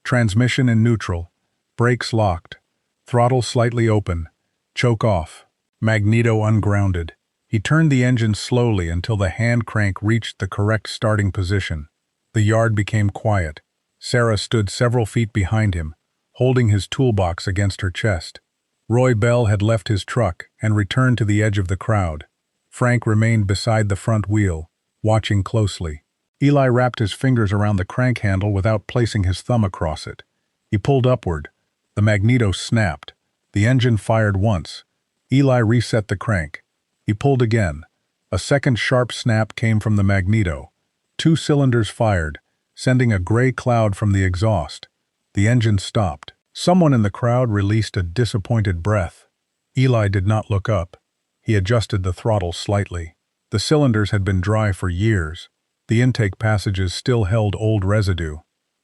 Transmission in neutral. Brakes locked. Throttle slightly open. Choke off. Magneto ungrounded. He turned the engine slowly until the hand crank reached the correct starting position. The yard became quiet. Sarah stood several feet behind him, holding his toolbox against her chest. Roy Bell had left his truck and returned to the edge of the crowd. Frank remained beside the front wheel, watching closely. Eli wrapped his fingers around the crank handle without placing his thumb across it. He pulled upward. The magneto snapped. The engine fired once. Eli reset the crank. He pulled again. A second sharp snap came from the magneto. 2 cylinders fired, sending a gray cloud from the exhaust. The engine stopped. Someone in the crowd released a disappointed breath. Eli did not look up. He adjusted the throttle slightly. The cylinders had been dry for years. The intake passages still held old residue.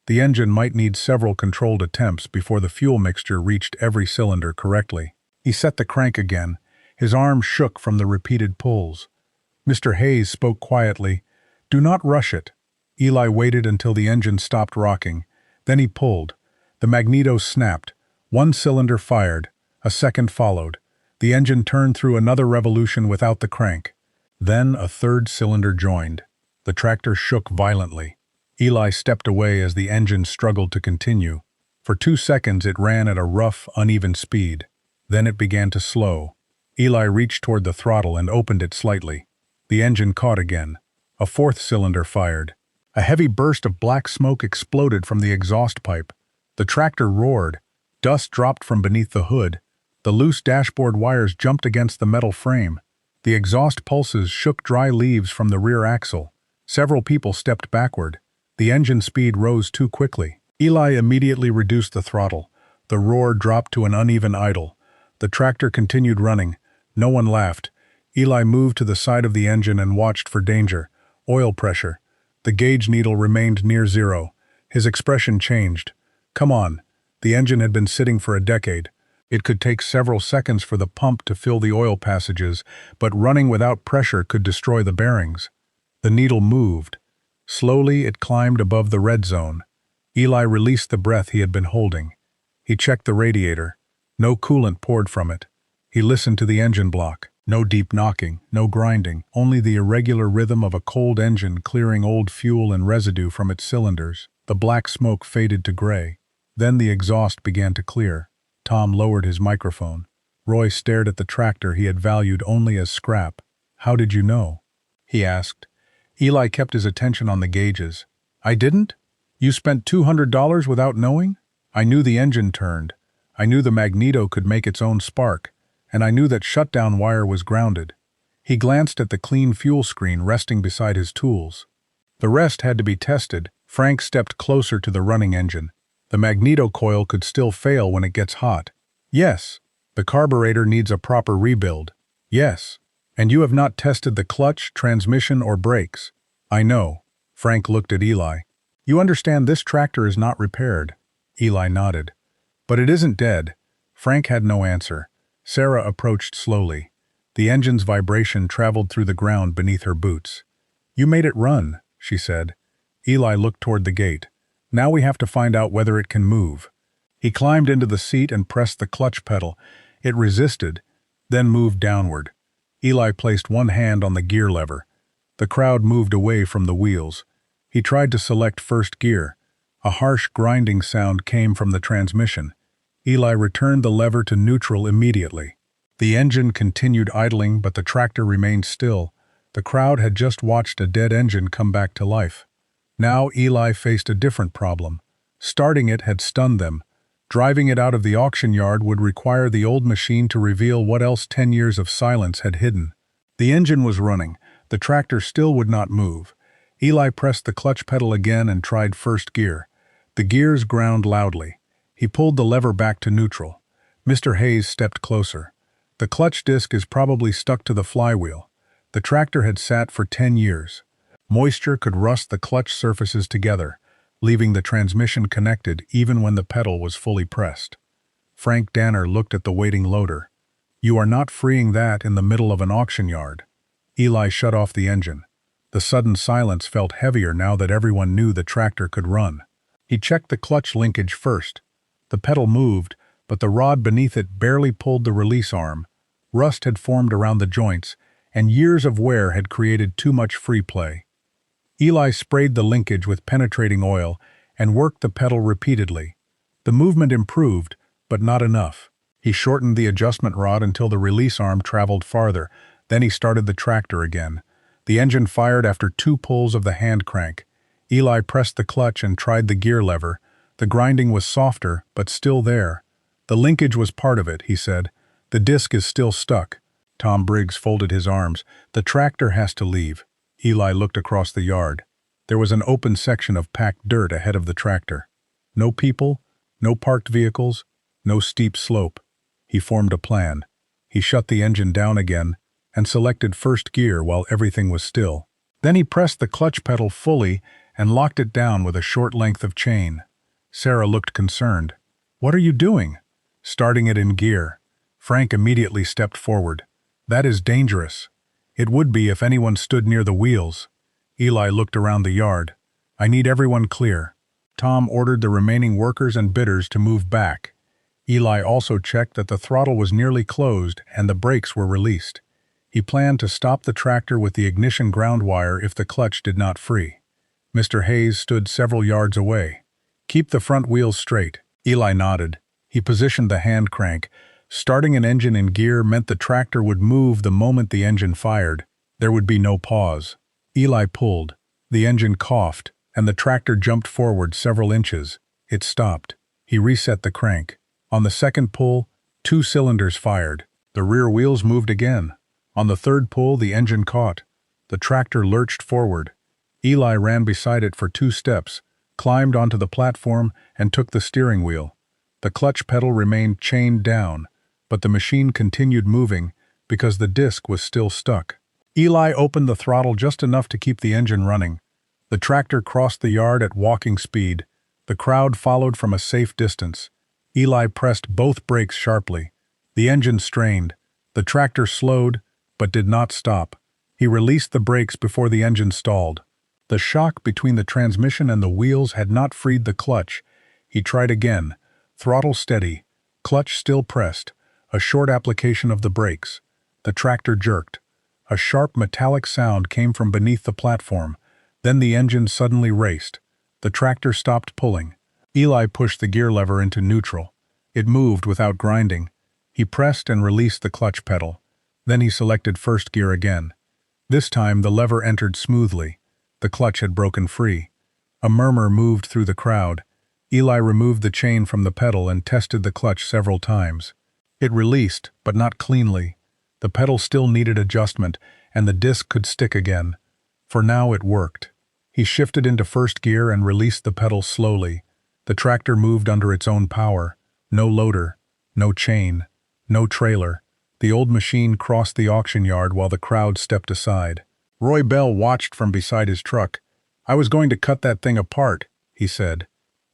The engine might need several controlled attempts before the fuel mixture reached every cylinder correctly. He set the crank again. His arm shook from the repeated pulls. Mr. Hayes spoke quietly. "Do not rush it." Eli waited until the engine stopped rocking. Then he pulled. The magneto snapped. 1 cylinder fired. A second followed. The engine turned through another revolution without the crank. Then a 3rd cylinder joined. The tractor shook violently. Eli stepped away as the engine struggled to continue. For 2 seconds it ran at a rough, uneven speed. Then it began to slow. Eli reached toward the throttle and opened it slightly. The engine caught again. A 4th cylinder fired. A heavy burst of black smoke exploded from the exhaust pipe. The tractor roared. Dust dropped from beneath the hood. The loose dashboard wires jumped against the metal frame. The exhaust pulses shook dry leaves from the rear axle. Several people stepped backward. The engine speed rose too quickly. Eli immediately reduced the throttle. The roar dropped to an uneven idle. The tractor continued running. No one laughed. Eli moved to the side of the engine and watched for danger. Oil pressure. The gauge needle remained near zero. His expression changed. Come on. The engine had been sitting for a decade. It could take several seconds for the pump to fill the oil passages, but running without pressure could destroy the bearings. The needle moved. Slowly it climbed above the red zone. Eli released the breath he had been holding. He checked the radiator. No coolant poured from it. He listened to the engine block. No deep knocking, no grinding, only the irregular rhythm of a cold engine clearing old fuel and residue from its cylinders. The black smoke faded to gray. Then the exhaust began to clear. Tom lowered his microphone. Roy stared at the tractor he had valued only as scrap. "How did you know?" he asked. Eli kept his attention on the gauges. "I didn't? You spent $200 without knowing?" "I knew the engine turned. I knew the magneto could make its own spark. And I knew that shutdown wire was grounded." He glanced at the clean fuel screen resting beside his tools. The rest had to be tested. Frank stepped closer to the running engine. The magneto coil could still fail when it gets hot. "Yes." "The carburetor needs a proper rebuild." "Yes." "And you have not tested the clutch, transmission, or brakes." "I know." Frank looked at Eli. "You understand this tractor is not repaired." Eli nodded. "But it isn't dead." Frank had no answer. Sarah approached slowly. The engine's vibration traveled through the ground beneath her boots. "You made it run," she said. Eli looked toward the gate. "Now we have to find out whether it can move." He climbed into the seat and pressed the clutch pedal. It resisted, then moved downward. Eli placed one hand on the gear lever. The crowd moved away from the wheels. He tried to select first gear. A harsh grinding sound came from the transmission. Eli returned the lever to neutral immediately. The engine continued idling, but the tractor remained still. The crowd had just watched a dead engine come back to life. Now Eli faced a different problem. Starting it had stunned them. Driving it out of the auction yard would require the old machine to reveal what else 10 years of silence had hidden. The engine was running. The tractor still would not move. Eli pressed the clutch pedal again and tried first gear. The gears ground loudly. He pulled the lever back to neutral. Mr. Hayes stepped closer. The clutch disc is probably stuck to the flywheel. The tractor had sat for 10 years. Moisture could rust the clutch surfaces together, leaving the transmission connected even when the pedal was fully pressed. Frank Danner looked at the waiting loader. "You are not freeing that in the middle of an auction yard." Eli shut off the engine. The sudden silence felt heavier now that everyone knew the tractor could run. He checked the clutch linkage first. The pedal moved, but the rod beneath it barely pulled the release arm. Rust had formed around the joints, and years of wear had created too much free play. Eli sprayed the linkage with penetrating oil and worked the pedal repeatedly. The movement improved, but not enough. He shortened the adjustment rod until the release arm traveled farther. Then he started the tractor again. The engine fired after 2 pulls of the hand crank. Eli pressed the clutch and tried the gear lever. The grinding was softer, but still there. "The linkage was part of it," he said. "The disc is still stuck." Tom Briggs folded his arms. "The tractor has to leave." Eli looked across the yard. There was an open section of packed dirt ahead of the tractor. No people, no parked vehicles, no steep slope. He formed a plan. He shut the engine down again and selected first gear while everything was still. Then he pressed the clutch pedal fully and locked it down with a short length of chain. Sarah looked concerned. "What are you doing?" "Starting it in gear." Frank immediately stepped forward. "That is dangerous." "It would be if anyone stood near the wheels." Eli looked around the yard. "I need everyone clear." Tom ordered the remaining workers and bidders to move back. Eli also checked that the throttle was nearly closed and the brakes were released. He planned to stop the tractor with the ignition ground wire if the clutch did not free. Mr. Hayes stood several yards away. "Keep the front wheels straight." Eli nodded. He positioned the hand crank. Starting an engine in gear meant the tractor would move the moment the engine fired. There would be no pause. Eli pulled. The engine coughed, and the tractor jumped forward several inches. It stopped. He reset the crank. On the second pull, 2 cylinders fired. The rear wheels moved again. On the third pull, the engine caught. The tractor lurched forward. Eli ran beside it for 2 steps, climbed onto the platform, and took the steering wheel. The clutch pedal remained chained down, but the machine continued moving because the disc was still stuck. Eli opened the throttle just enough to keep the engine running. The tractor crossed the yard at walking speed. The crowd followed from a safe distance. Eli pressed both brakes sharply. The engine strained. The tractor slowed, but did not stop. He released the brakes before the engine stalled. The shock between the transmission and the wheels had not freed the clutch. He tried again. Throttle steady. Clutch still pressed. A short application of the brakes. The tractor jerked. A sharp metallic sound came from beneath the platform. Then the engine suddenly raced. The tractor stopped pulling. Eli pushed the gear lever into neutral. It moved without grinding. He pressed and released the clutch pedal. Then he selected first gear again. This time the lever entered smoothly. The clutch had broken free. A murmur moved through the crowd. Eli removed the chain from the pedal and tested the clutch several times. It released, but not cleanly. The pedal still needed adjustment, and the disc could stick again. For now it worked. He shifted into first gear and released the pedal slowly. The tractor moved under its own power. No loader, no chain, no trailer. The old machine crossed the auction yard while the crowd stepped aside. Roy Bell watched from beside his truck. "I was going to cut that thing apart," he said.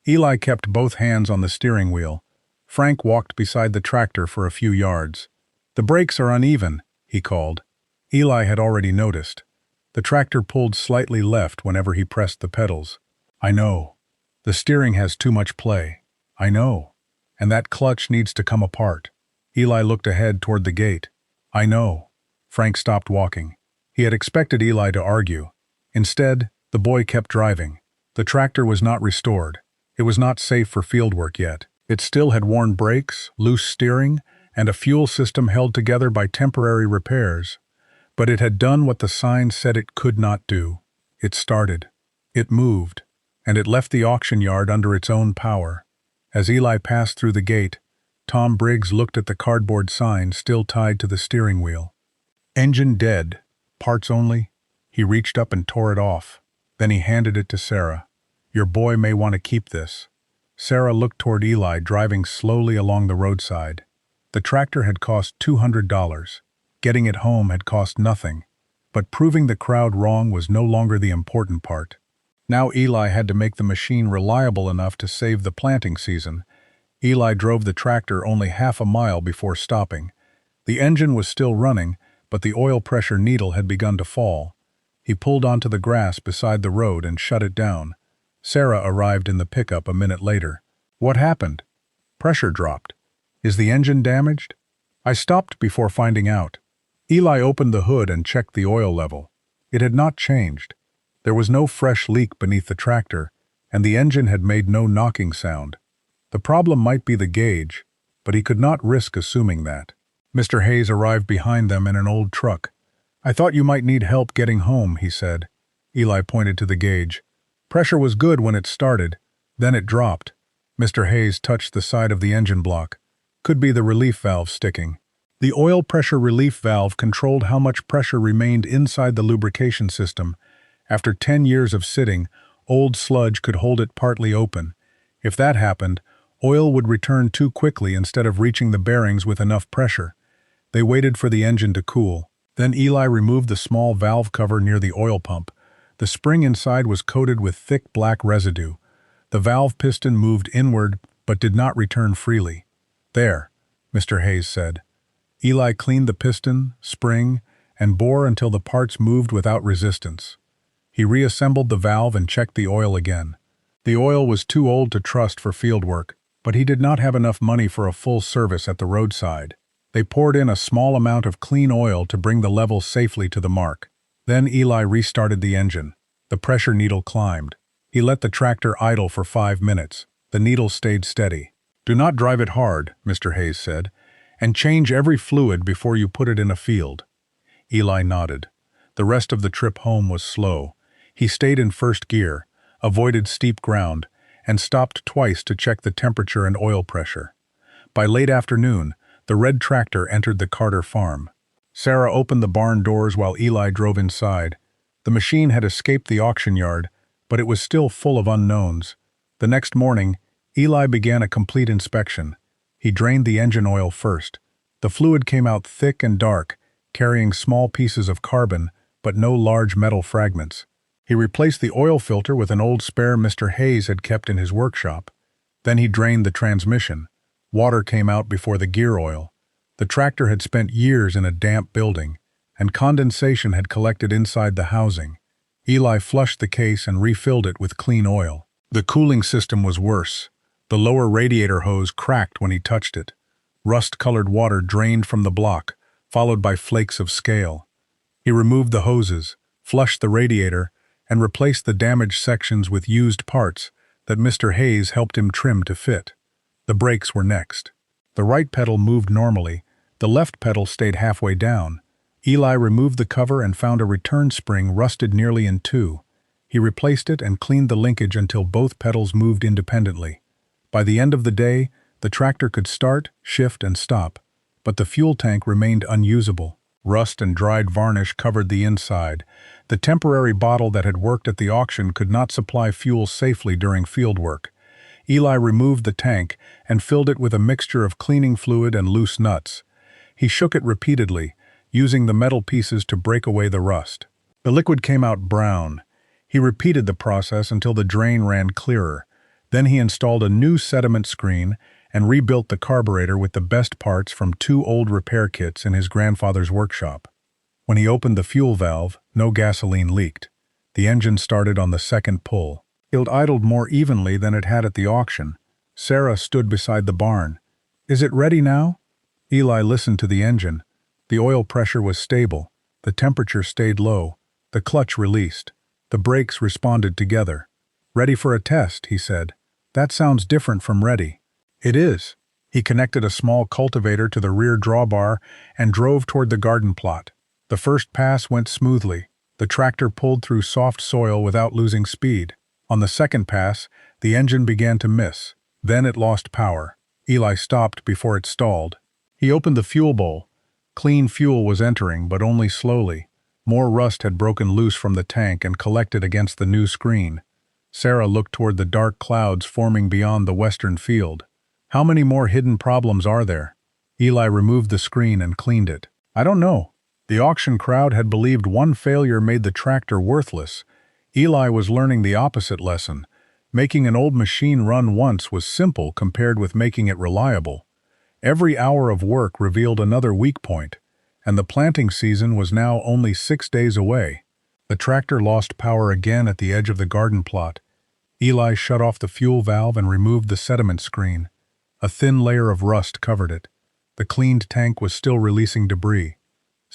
Eli kept both hands on the steering wheel. Frank walked beside the tractor for a few yards. "The brakes are uneven," he called. Eli had already noticed. The tractor pulled slightly left whenever he pressed the pedals. "I know. The steering has too much play. I know. And that clutch needs to come apart." Eli looked ahead toward the gate. "I know." Frank stopped walking. He had expected Eli to argue. Instead, the boy kept driving. The tractor was not restored. It was not safe for fieldwork yet. It still had worn brakes, loose steering, and a fuel system held together by temporary repairs. But it had done what the sign said it could not do. It started. It moved. And it left the auction yard under its own power. As Eli passed through the gate, Tom Briggs looked at the cardboard sign still tied to the steering wheel. Engine dead. Parts only. He reached up and tore it off. Then he handed it to Sarah. Your boy may want to keep this. Sarah looked toward Eli driving slowly along the roadside. The tractor had cost $200. Getting it home had cost nothing. But proving the crowd wrong was no longer the important part. Now Eli had to make the machine reliable enough to save the planting season. Eli drove the tractor only half a mile before stopping. The engine was still running, but the oil pressure needle had begun to fall. He pulled onto the grass beside the road and shut it down. Sarah arrived in the pickup a minute later. What happened? Pressure dropped. Is the engine damaged? I stopped before finding out. Eli opened the hood and checked the oil level. It had not changed. There was no fresh leak beneath the tractor, and the engine had made no knocking sound. The problem might be the gauge, but he could not risk assuming that. Mr. Hayes arrived behind them in an old truck. I thought you might need help getting home, he said. Eli pointed to the gauge. Pressure was good when it started, then it dropped. Mr. Hayes touched the side of the engine block. Could be the relief valve sticking. The oil pressure relief valve controlled how much pressure remained inside the lubrication system. After 10 years of sitting, old sludge could hold it partly open. If that happened, oil would return too quickly instead of reaching the bearings with enough pressure. They waited for the engine to cool. Then Eli removed the small valve cover near the oil pump. The spring inside was coated with thick black residue. The valve piston moved inward but did not return freely. There, Mr. Hayes said. Eli cleaned the piston, spring, and bore until the parts moved without resistance. He reassembled the valve and checked the oil again. The oil was too old to trust for field work, but he did not have enough money for a full service at the roadside. They poured in a small amount of clean oil to bring the level safely to the mark. Then Eli restarted the engine. The pressure needle climbed. He let the tractor idle for 5 minutes. The needle stayed steady. Do not drive it hard, Mr. Hayes said, and change every fluid before you put it in a field. Eli nodded. The rest of the trip home was slow. He stayed in first gear, avoided steep ground, and stopped twice to check the temperature and oil pressure. By late afternoon, the red tractor entered the Carter farm. Sarah opened the barn doors while Eli drove inside. The machine had escaped the auction yard, but it was still full of unknowns. The next morning, Eli began a complete inspection. He drained the engine oil first. The fluid came out thick and dark, carrying small pieces of carbon, but no large metal fragments. He replaced the oil filter with an old spare Mr. Hayes had kept in his workshop. Then he drained the transmission. Water came out before the gear oil. The tractor had spent years in a damp building, and condensation had collected inside the housing. Eli flushed the case and refilled it with clean oil. The cooling system was worse. The lower radiator hose cracked when he touched it. Rust-colored water drained from the block, followed by flakes of scale. He removed the hoses, flushed the radiator, and replaced the damaged sections with used parts that Mr. Hayes helped him trim to fit. The brakes were next. The right pedal moved normally. The left pedal stayed halfway down. Eli removed the cover and found a return spring rusted nearly in two. He replaced it and cleaned the linkage until both pedals moved independently. By the end of the day, the tractor could start, shift, and stop, but the fuel tank remained unusable. Rust and dried varnish covered the inside. The temporary bottle that had worked at the auction could not supply fuel safely during field work. Eli removed the tank and filled it with a mixture of cleaning fluid and loose nuts. He shook it repeatedly, using the metal pieces to break away the rust. The liquid came out brown. He repeated the process until the drain ran clearer. Then he installed a new sediment screen and rebuilt the carburetor with the best parts from 2 old repair kits in his grandfather's workshop. When he opened the fuel valve, no gasoline leaked. The engine started on the second pull. It idled more evenly than it had at the auction. Sarah stood beside the barn. Is it ready now? Eli listened to the engine. The oil pressure was stable. The temperature stayed low. The clutch released. The brakes responded together. Ready for a test, he said. That sounds different from ready. It is. He connected a small cultivator to the rear drawbar and drove toward the garden plot. The first pass went smoothly. The tractor pulled through soft soil without losing speed. On the second pass, the engine began to miss. Then it lost power. Eli stopped before it stalled. He opened the fuel bowl. Clean fuel was entering, but only slowly. More rust had broken loose from the tank and collected against the new screen. Sarah looked toward the dark clouds forming beyond the western field. How many more hidden problems are there? Eli removed the screen and cleaned it. I don't know. The auction crowd had believed one failure made the tractor worthless. Eli was learning the opposite lesson. Making an old machine run once was simple compared with making it reliable. Every hour of work revealed another weak point, and the planting season was now only 6 days away. The tractor lost power again at the edge of the garden plot. Eli shut off the fuel valve and removed the sediment screen. A thin layer of rust covered it. The cleaned tank was still releasing debris.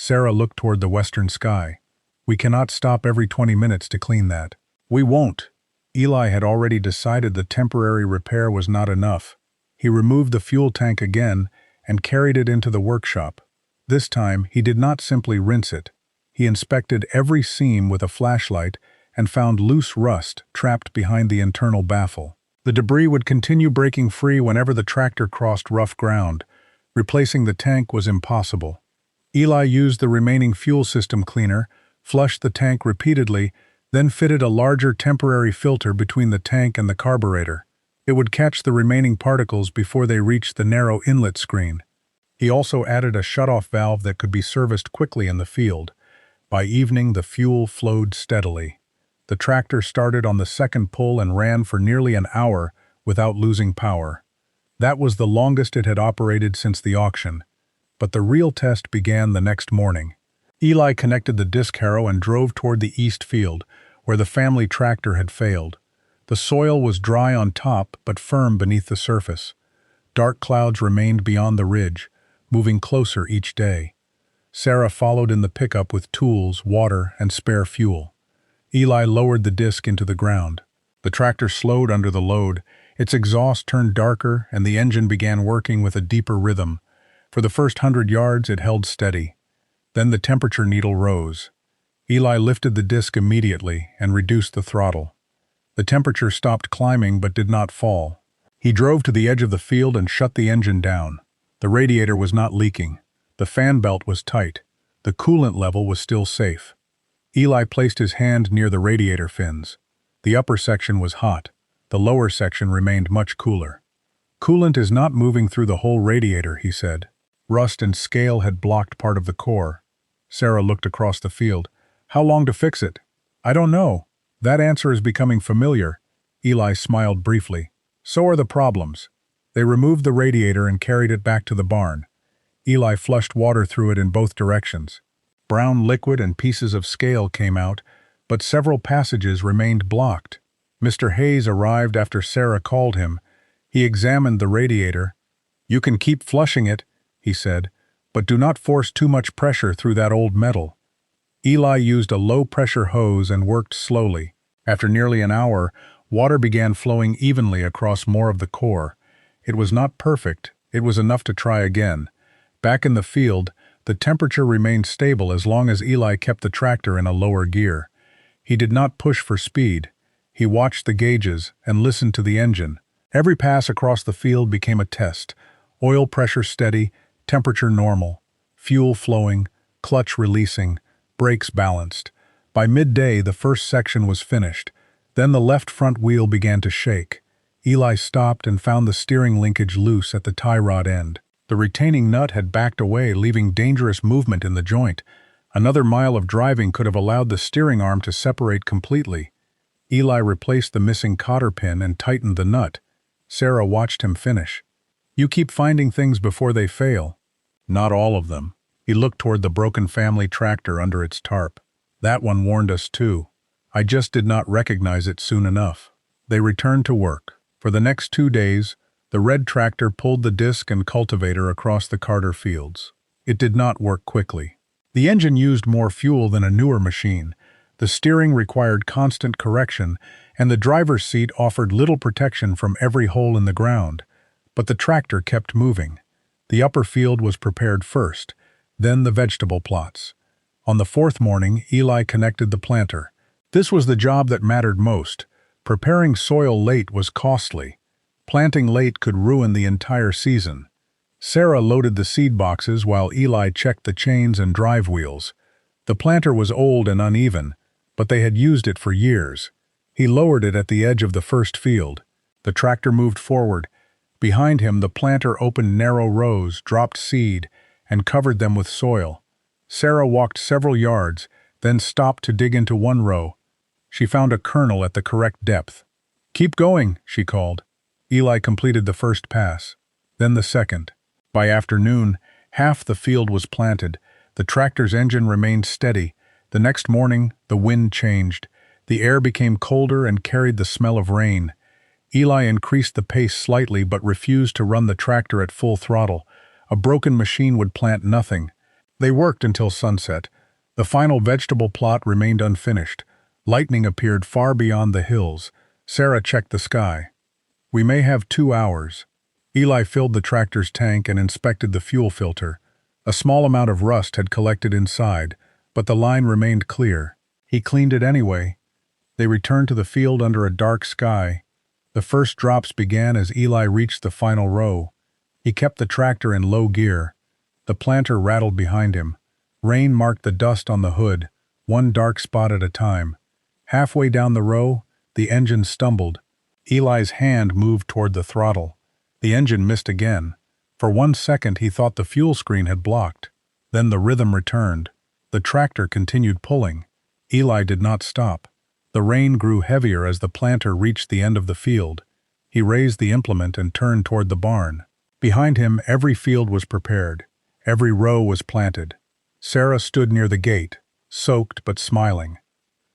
Sarah looked toward the western sky. We cannot stop every 20 minutes to clean that. We won't. Eli had already decided the temporary repair was not enough. He removed the fuel tank again and carried it into the workshop. This time, he did not simply rinse it. He inspected every seam with a flashlight and found loose rust trapped behind the internal baffle. The debris would continue breaking free whenever the tractor crossed rough ground. Replacing the tank was impossible. Eli used the remaining fuel system cleaner, flushed the tank repeatedly, then fitted a larger temporary filter between the tank and the carburetor. It would catch the remaining particles before they reached the narrow inlet screen. He also added a shutoff valve that could be serviced quickly in the field. By evening, the fuel flowed steadily. The tractor started on the second pull and ran for nearly an hour without losing power. That was the longest it had operated since the auction. But the real test began the next morning. Eli connected the disc harrow and drove toward the east field, where the family tractor had failed. The soil was dry on top but firm beneath the surface. Dark clouds remained beyond the ridge, moving closer each day. Sarah followed in the pickup with tools, water, and spare fuel. Eli lowered the disc into the ground. The tractor slowed under the load. Its exhaust turned darker, and the engine began working with a deeper rhythm. For the first 100 yards, it held steady. Then the temperature needle rose. Eli lifted the disc immediately and reduced the throttle. The temperature stopped climbing but did not fall. He drove to the edge of the field and shut the engine down. The radiator was not leaking. The fan belt was tight. The coolant level was still safe. Eli placed his hand near the radiator fins. The upper section was hot. The lower section remained much cooler. Coolant is not moving through the whole radiator, he said. Rust and scale had blocked part of the core. Sarah looked across the field. How long to fix it? I don't know. That answer is becoming familiar. Eli smiled briefly. So are the problems. They removed the radiator and carried it back to the barn. Eli flushed water through it in both directions. Brown liquid and pieces of scale came out, but several passages remained blocked. Mr. Hayes arrived after Sarah called him. He examined the radiator. You can keep flushing it, he said, but do not force too much pressure through that old metal. Eli used a low-pressure hose and worked slowly. After nearly an hour, water began flowing evenly across more of the core. It was not perfect. It was enough to try again. Back in the field, the temperature remained stable as long as Eli kept the tractor in a lower gear. He did not push for speed. He watched the gauges and listened to the engine. Every pass across the field became a test. Oil pressure steady, temperature normal, fuel flowing, clutch releasing, brakes balanced. By midday, the first section was finished. Then the left front wheel began to shake. Eli stopped and found the steering linkage loose at the tie rod end. The retaining nut had backed away, leaving dangerous movement in the joint. Another mile of driving could have allowed the steering arm to separate completely. Eli replaced the missing cotter pin and tightened the nut. Sarah watched him finish. You keep finding things before they fail. Not all of them. He looked toward the broken family tractor under its tarp. That one warned us too. I just did not recognize it soon enough. They returned to work. For the next 2 days, the red tractor pulled the disc and cultivator across the Carter fields. It did not work quickly. The engine used more fuel than a newer machine. The steering required constant correction, and the driver's seat offered little protection from every hole in the ground. But the tractor kept moving. The upper field was prepared first, then the vegetable plots. On the fourth morning, Eli connected the planter. This was the job that mattered most. Preparing soil late was costly. Planting late could ruin the entire season. Sarah loaded the seed boxes while Eli checked the chains and drive wheels. The planter was old and uneven, but they had used it for years. He lowered it at the edge of the first field. The tractor moved forward. Behind him, the planter opened narrow rows, dropped seed, and covered them with soil. Sarah walked several yards, then stopped to dig into one row. She found a kernel at the correct depth. "Keep going," she called. Eli completed the first pass, then the second. By afternoon, half the field was planted. The tractor's engine remained steady. The next morning, the wind changed. The air became colder and carried the smell of rain. Eli increased the pace slightly but refused to run the tractor at full throttle. A broken machine would plant nothing. They worked until sunset. The final vegetable plot remained unfinished. Lightning appeared far beyond the hills. Sarah checked the sky. "We may have 2 hours." Eli filled the tractor's tank and inspected the fuel filter. A small amount of rust had collected inside, but the line remained clear. He cleaned it anyway. They returned to the field under a dark sky. The first drops began as Eli reached the final row. He kept the tractor in low gear. The planter rattled behind him. Rain marked the dust on the hood, one dark spot at a time. Halfway down the row, the engine stumbled. Eli's hand moved toward the throttle. The engine missed again. For 1 second he thought the fuel screen had blocked. Then the rhythm returned. The tractor continued pulling. Eli did not stop. The rain grew heavier as the planter reached the end of the field. He raised the implement and turned toward the barn. Behind him, every field was prepared. Every row was planted. Sarah stood near the gate, soaked but smiling.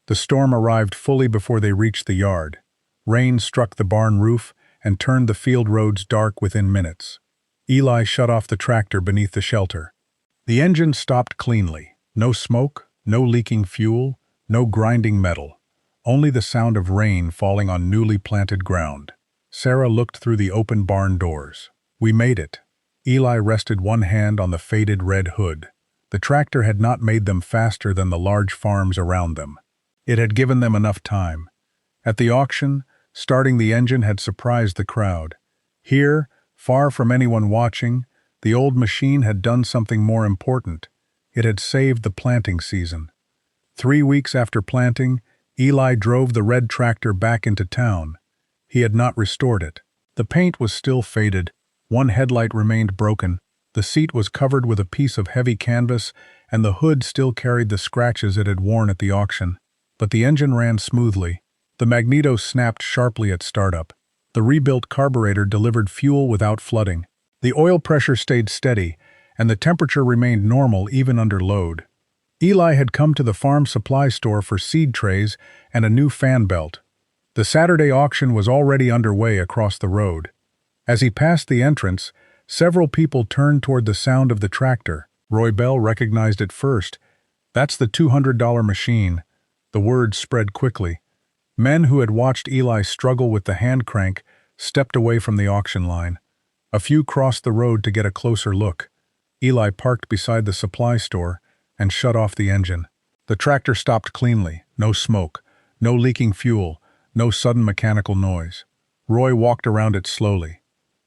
The storm arrived fully before they reached the yard. Rain struck the barn roof and turned the field roads dark within minutes. Eli shut off the tractor beneath the shelter. The engine stopped cleanly. No smoke, no leaking fuel, no grinding metal. Only the sound of rain falling on newly planted ground. Sarah looked through the open barn doors. "We made it." Eli rested one hand on the faded red hood. The tractor had not made them faster than the large farms around them. It had given them enough time. At the auction, starting the engine had surprised the crowd. Here, far from anyone watching, the old machine had done something more important. It had saved the planting season. 3 weeks after planting, Eli drove the red tractor back into town. He had not restored it. The paint was still faded. One headlight remained broken. The seat was covered with a piece of heavy canvas, and the hood still carried the scratches it had worn at the auction. But the engine ran smoothly. The magneto snapped sharply at startup. The rebuilt carburetor delivered fuel without flooding. The oil pressure stayed steady, and the temperature remained normal even under load. Eli had come to the farm supply store for seed trays and a new fan belt. The Saturday auction was already underway across the road. As he passed the entrance, several people turned toward the sound of the tractor. Roy Bell recognized it first. "That's the $200 machine." The word spread quickly. Men who had watched Eli struggle with the hand crank stepped away from the auction line. A few crossed the road to get a closer look. Eli parked beside the supply store and shut off the engine. The tractor stopped cleanly. No smoke, no leaking fuel, no sudden mechanical noise. Roy walked around it slowly.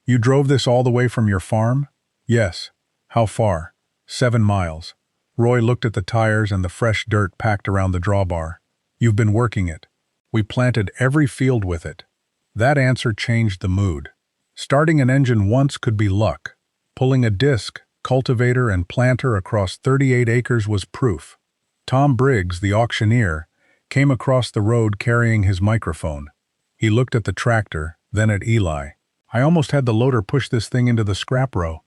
"You drove this all the way from your farm?" "Yes." "How far?" 7 miles. Roy looked at the tires and the fresh dirt packed around the drawbar. "You've been working it." "We planted every field with it." That answer changed the mood. Starting an engine once could be luck. Pulling a disc, cultivator, and planter across 38 acres was proof. Tom Briggs, the auctioneer, came across the road carrying his microphone. He looked at the tractor, then at Eli. "I almost had the loader push this thing into the scrap row."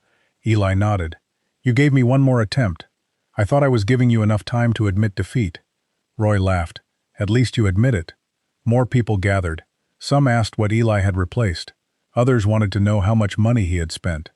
Eli nodded. "You gave me one more attempt. I thought I was giving you enough time to admit defeat." Roy laughed. "At least you admit it." More people gathered. Some asked what Eli had replaced. Others wanted to know how much money he had spent.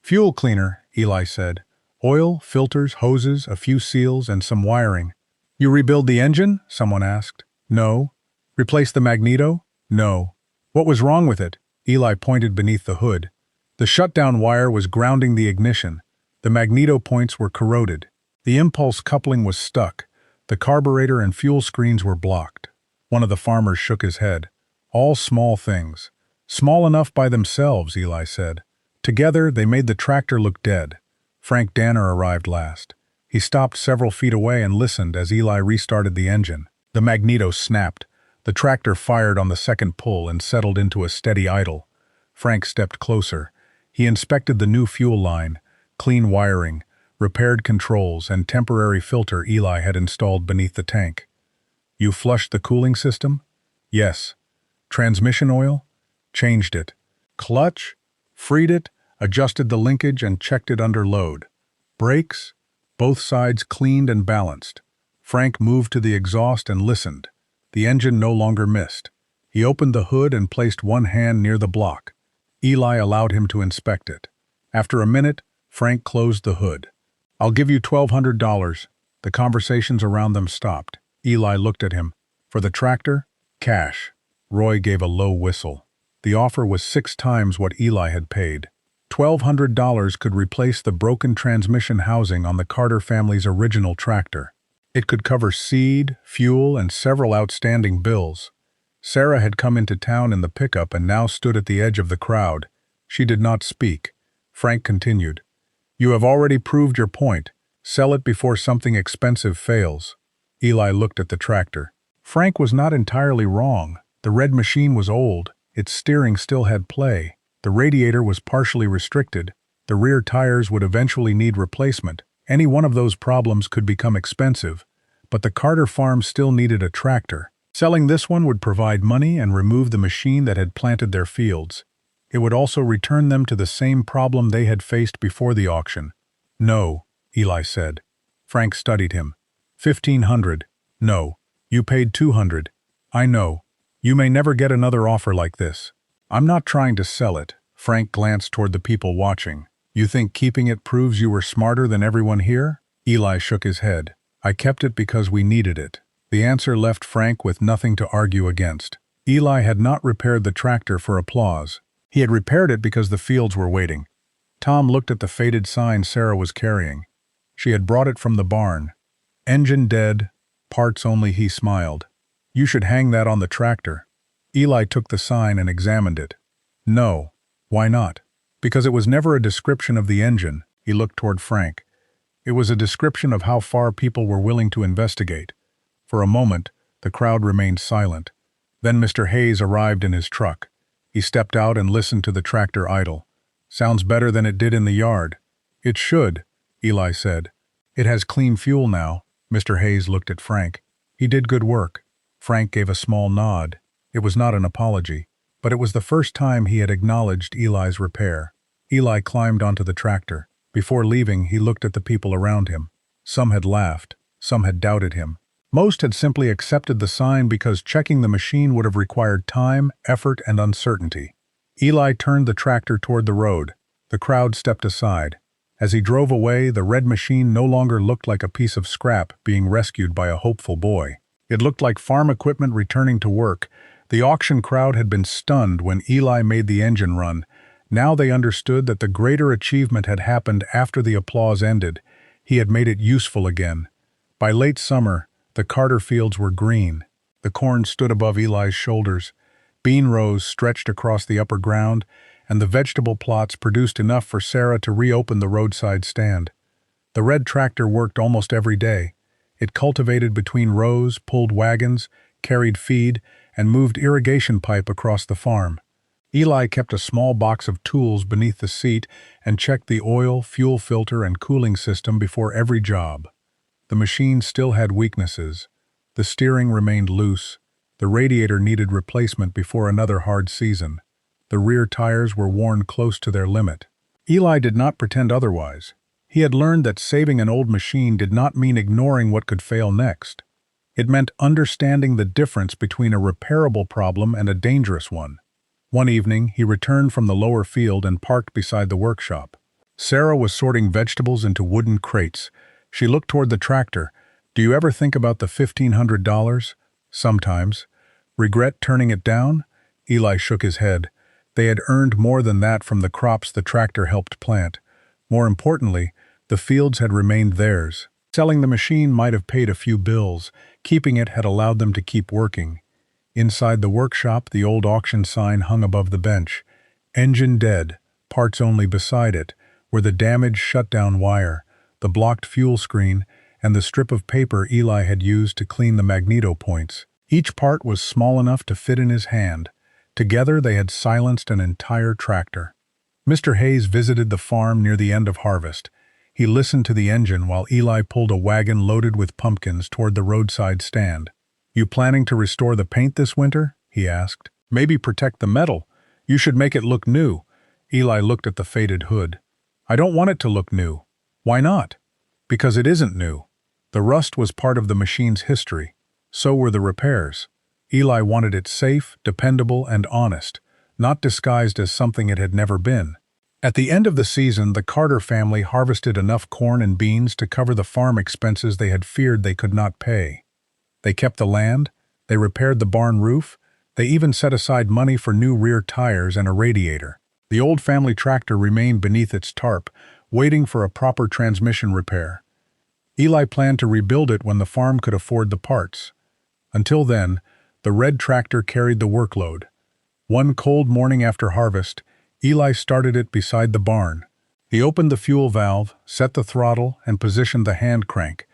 "Fuel cleaner," Eli said. "Oil, filters, hoses, a few seals, and some wiring." "You rebuild the engine?" someone asked. "No." "Replace the magneto?" "No." "What was wrong with it?" Eli pointed beneath the hood. The shutdown wire was grounding the ignition. The magneto points were corroded. The impulse coupling was stuck. The carburetor and fuel screens were blocked. One of the farmers shook his head. All small things. Small enough by themselves, Eli said. Together, they made the tractor look dead. Frank Danner arrived last. He stopped several feet away and listened as Eli restarted the engine. The magneto snapped. The tractor fired on the second pull and settled into a steady idle. Frank stepped closer. He inspected the new fuel line, clean wiring, repaired controls, and temporary filter Eli had installed beneath the tank. "You flushed the cooling system?" "Yes." "Transmission oil?" "Changed it." "Clutch?" "Freed it, adjusted the linkage, and checked it under load." "Brakes?" "Both sides cleaned and balanced." Frank moved to the exhaust and listened. The engine no longer missed. He opened the hood and placed one hand near the block. Eli allowed him to inspect it. After a minute, Frank closed the hood. "I'll give you $1,200. The conversations around them stopped. Eli looked at him. "For the tractor?" "Cash." Roy gave a low whistle. The offer was 6 times what Eli had paid. $1,200 could replace the broken transmission housing on the Carter family's original tractor. It could cover seed, fuel, and several outstanding bills. Sarah had come into town in the pickup and now stood at the edge of the crowd. She did not speak. Frank continued. "You have already proved your point. Sell it before something expensive fails." Eli looked at the tractor. Frank was not entirely wrong. The red machine was old. Its steering still had play. The radiator was partially restricted. The rear tires would eventually need replacement. Any one of those problems could become expensive, but the Carter farm still needed a tractor. Selling this one would provide money and remove the machine that had planted their fields. It would also return them to the same problem they had faced before the auction. "No," Eli said. Frank studied him. $1,500. "No. You paid $200. I know. You may never get another offer like this." "I'm not trying to sell it." Frank glanced toward the people watching. "You think keeping it proves you were smarter than everyone here?" Eli shook his head. "I kept it because we needed it." The answer left Frank with nothing to argue against. Eli had not repaired the tractor for applause. He had repaired it because the fields were waiting. Tom looked at the faded sign Sarah was carrying. She had brought it from the barn. "Engine dead, parts only," he smiled. "You should hang that on the tractor." Eli took the sign and examined it. "No." "Why not?" "Because it was never a description of the engine." He looked toward Frank. "It was a description of how far people were willing to investigate." For a moment, the crowd remained silent. Then Mr. Hayes arrived in his truck. He stepped out and listened to the tractor idle. "Sounds better than it did in the yard." "It should," Eli said. "It has clean fuel now." Mr. Hayes looked at Frank. "He did good work." Frank gave a small nod. It was not an apology, but it was the first time he had acknowledged Eli's repair. Eli climbed onto the tractor. Before leaving, he looked at the people around him. Some had laughed. Some had doubted him. Most had simply accepted the sign because checking the machine would have required time, effort, and uncertainty. Eli turned the tractor toward the road. The crowd stepped aside. As he drove away, the red machine no longer looked like a piece of scrap being rescued by a hopeful boy. It looked like farm equipment returning to work. The auction crowd had been stunned when Eli made the engine run. Now they understood that the greater achievement had happened after the applause ended. He had made it useful again. By late summer, the Carter fields were green. The corn stood above Eli's shoulders. Bean rows stretched across the upper ground, and the vegetable plots produced enough for Sarah to reopen the roadside stand. The red tractor worked almost every day. It cultivated between rows, pulled wagons, carried feed, and moved irrigation pipe across the farm. Eli kept a small box of tools beneath the seat and checked the oil, fuel filter, and cooling system before every job. The machine still had weaknesses. The steering remained loose. The radiator needed replacement before another hard season. The rear tires were worn close to their limit. Eli did not pretend otherwise. He had learned that saving an old machine did not mean ignoring what could fail next. It meant understanding the difference between a repairable problem and a dangerous one. One evening, he returned from the lower field and parked beside the workshop. Sarah was sorting vegetables into wooden crates. She looked toward the tractor. "Do you ever think about the $1,500? "Sometimes." "Regret turning it down?" Eli shook his head. They had earned more than that from the crops the tractor helped plant. More importantly, the fields had remained theirs. Selling the machine might have paid a few bills. Keeping it had allowed them to keep working. Inside the workshop, the old auction sign hung above the bench. Engine dead, parts only beside it, were the damaged shutdown wire, the blocked fuel screen, and the strip of paper Eli had used to clean the magneto points. Each part was small enough to fit in his hand. Together they had silenced an entire tractor. Mr. Hayes visited the farm near the end of harvest. He listened to the engine while Eli pulled a wagon loaded with pumpkins toward the roadside stand. "You planning to restore the paint this winter?" he asked. "Maybe protect the metal. You should make it look new." Eli looked at the faded hood. "I don't want it to look new." "Why not?" "Because it isn't new. The rust was part of the machine's history. So were the repairs. Eli wanted it safe, dependable, and honest, not disguised as something it had never been. At the end of the season, the Carter family harvested enough corn and beans to cover the farm expenses they had feared they could not pay. They kept the land, they repaired the barn roof, they even set aside money for new rear tires and a radiator. The old family tractor remained beneath its tarp, waiting for a proper transmission repair. Eli planned to rebuild it when the farm could afford the parts. Until then, the red tractor carried the workload. One cold morning after harvest, Eli started it beside the barn. He opened the fuel valve, set the throttle, and positioned the hand crank.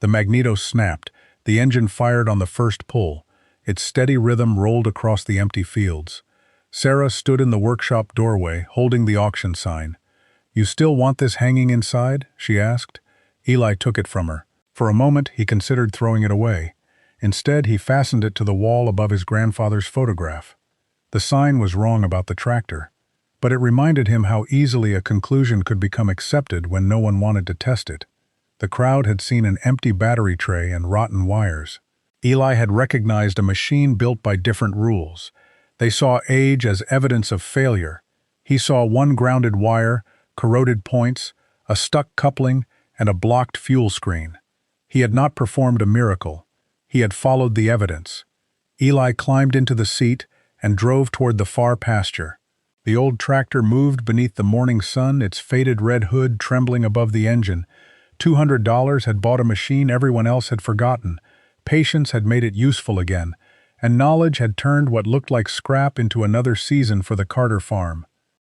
The magneto snapped. The engine fired on the first pull. Its steady rhythm rolled across the empty fields. Sarah stood in the workshop doorway, holding the auction sign. "You still want this hanging inside?" she asked. Eli took it from her. For a moment, he considered throwing it away. Instead, he fastened it to the wall above his grandfather's photograph. The sign was wrong about the tractor, but it reminded him how easily a conclusion could become accepted when no one wanted to test it. The crowd had seen an empty battery tray and rotten wires. Eli had recognized a machine built by different rules. They saw age as evidence of failure. He saw one grounded wire, corroded points, a stuck coupling, and a blocked fuel screen. He had not performed a miracle. He had followed the evidence. Eli climbed into the seat and drove toward the far pasture. The old tractor moved beneath the morning sun, its faded red hood trembling above the engine. $200 had bought a machine everyone else had forgotten. Patience had made it useful again, and knowledge had turned what looked like scrap into another season for the Carter farm.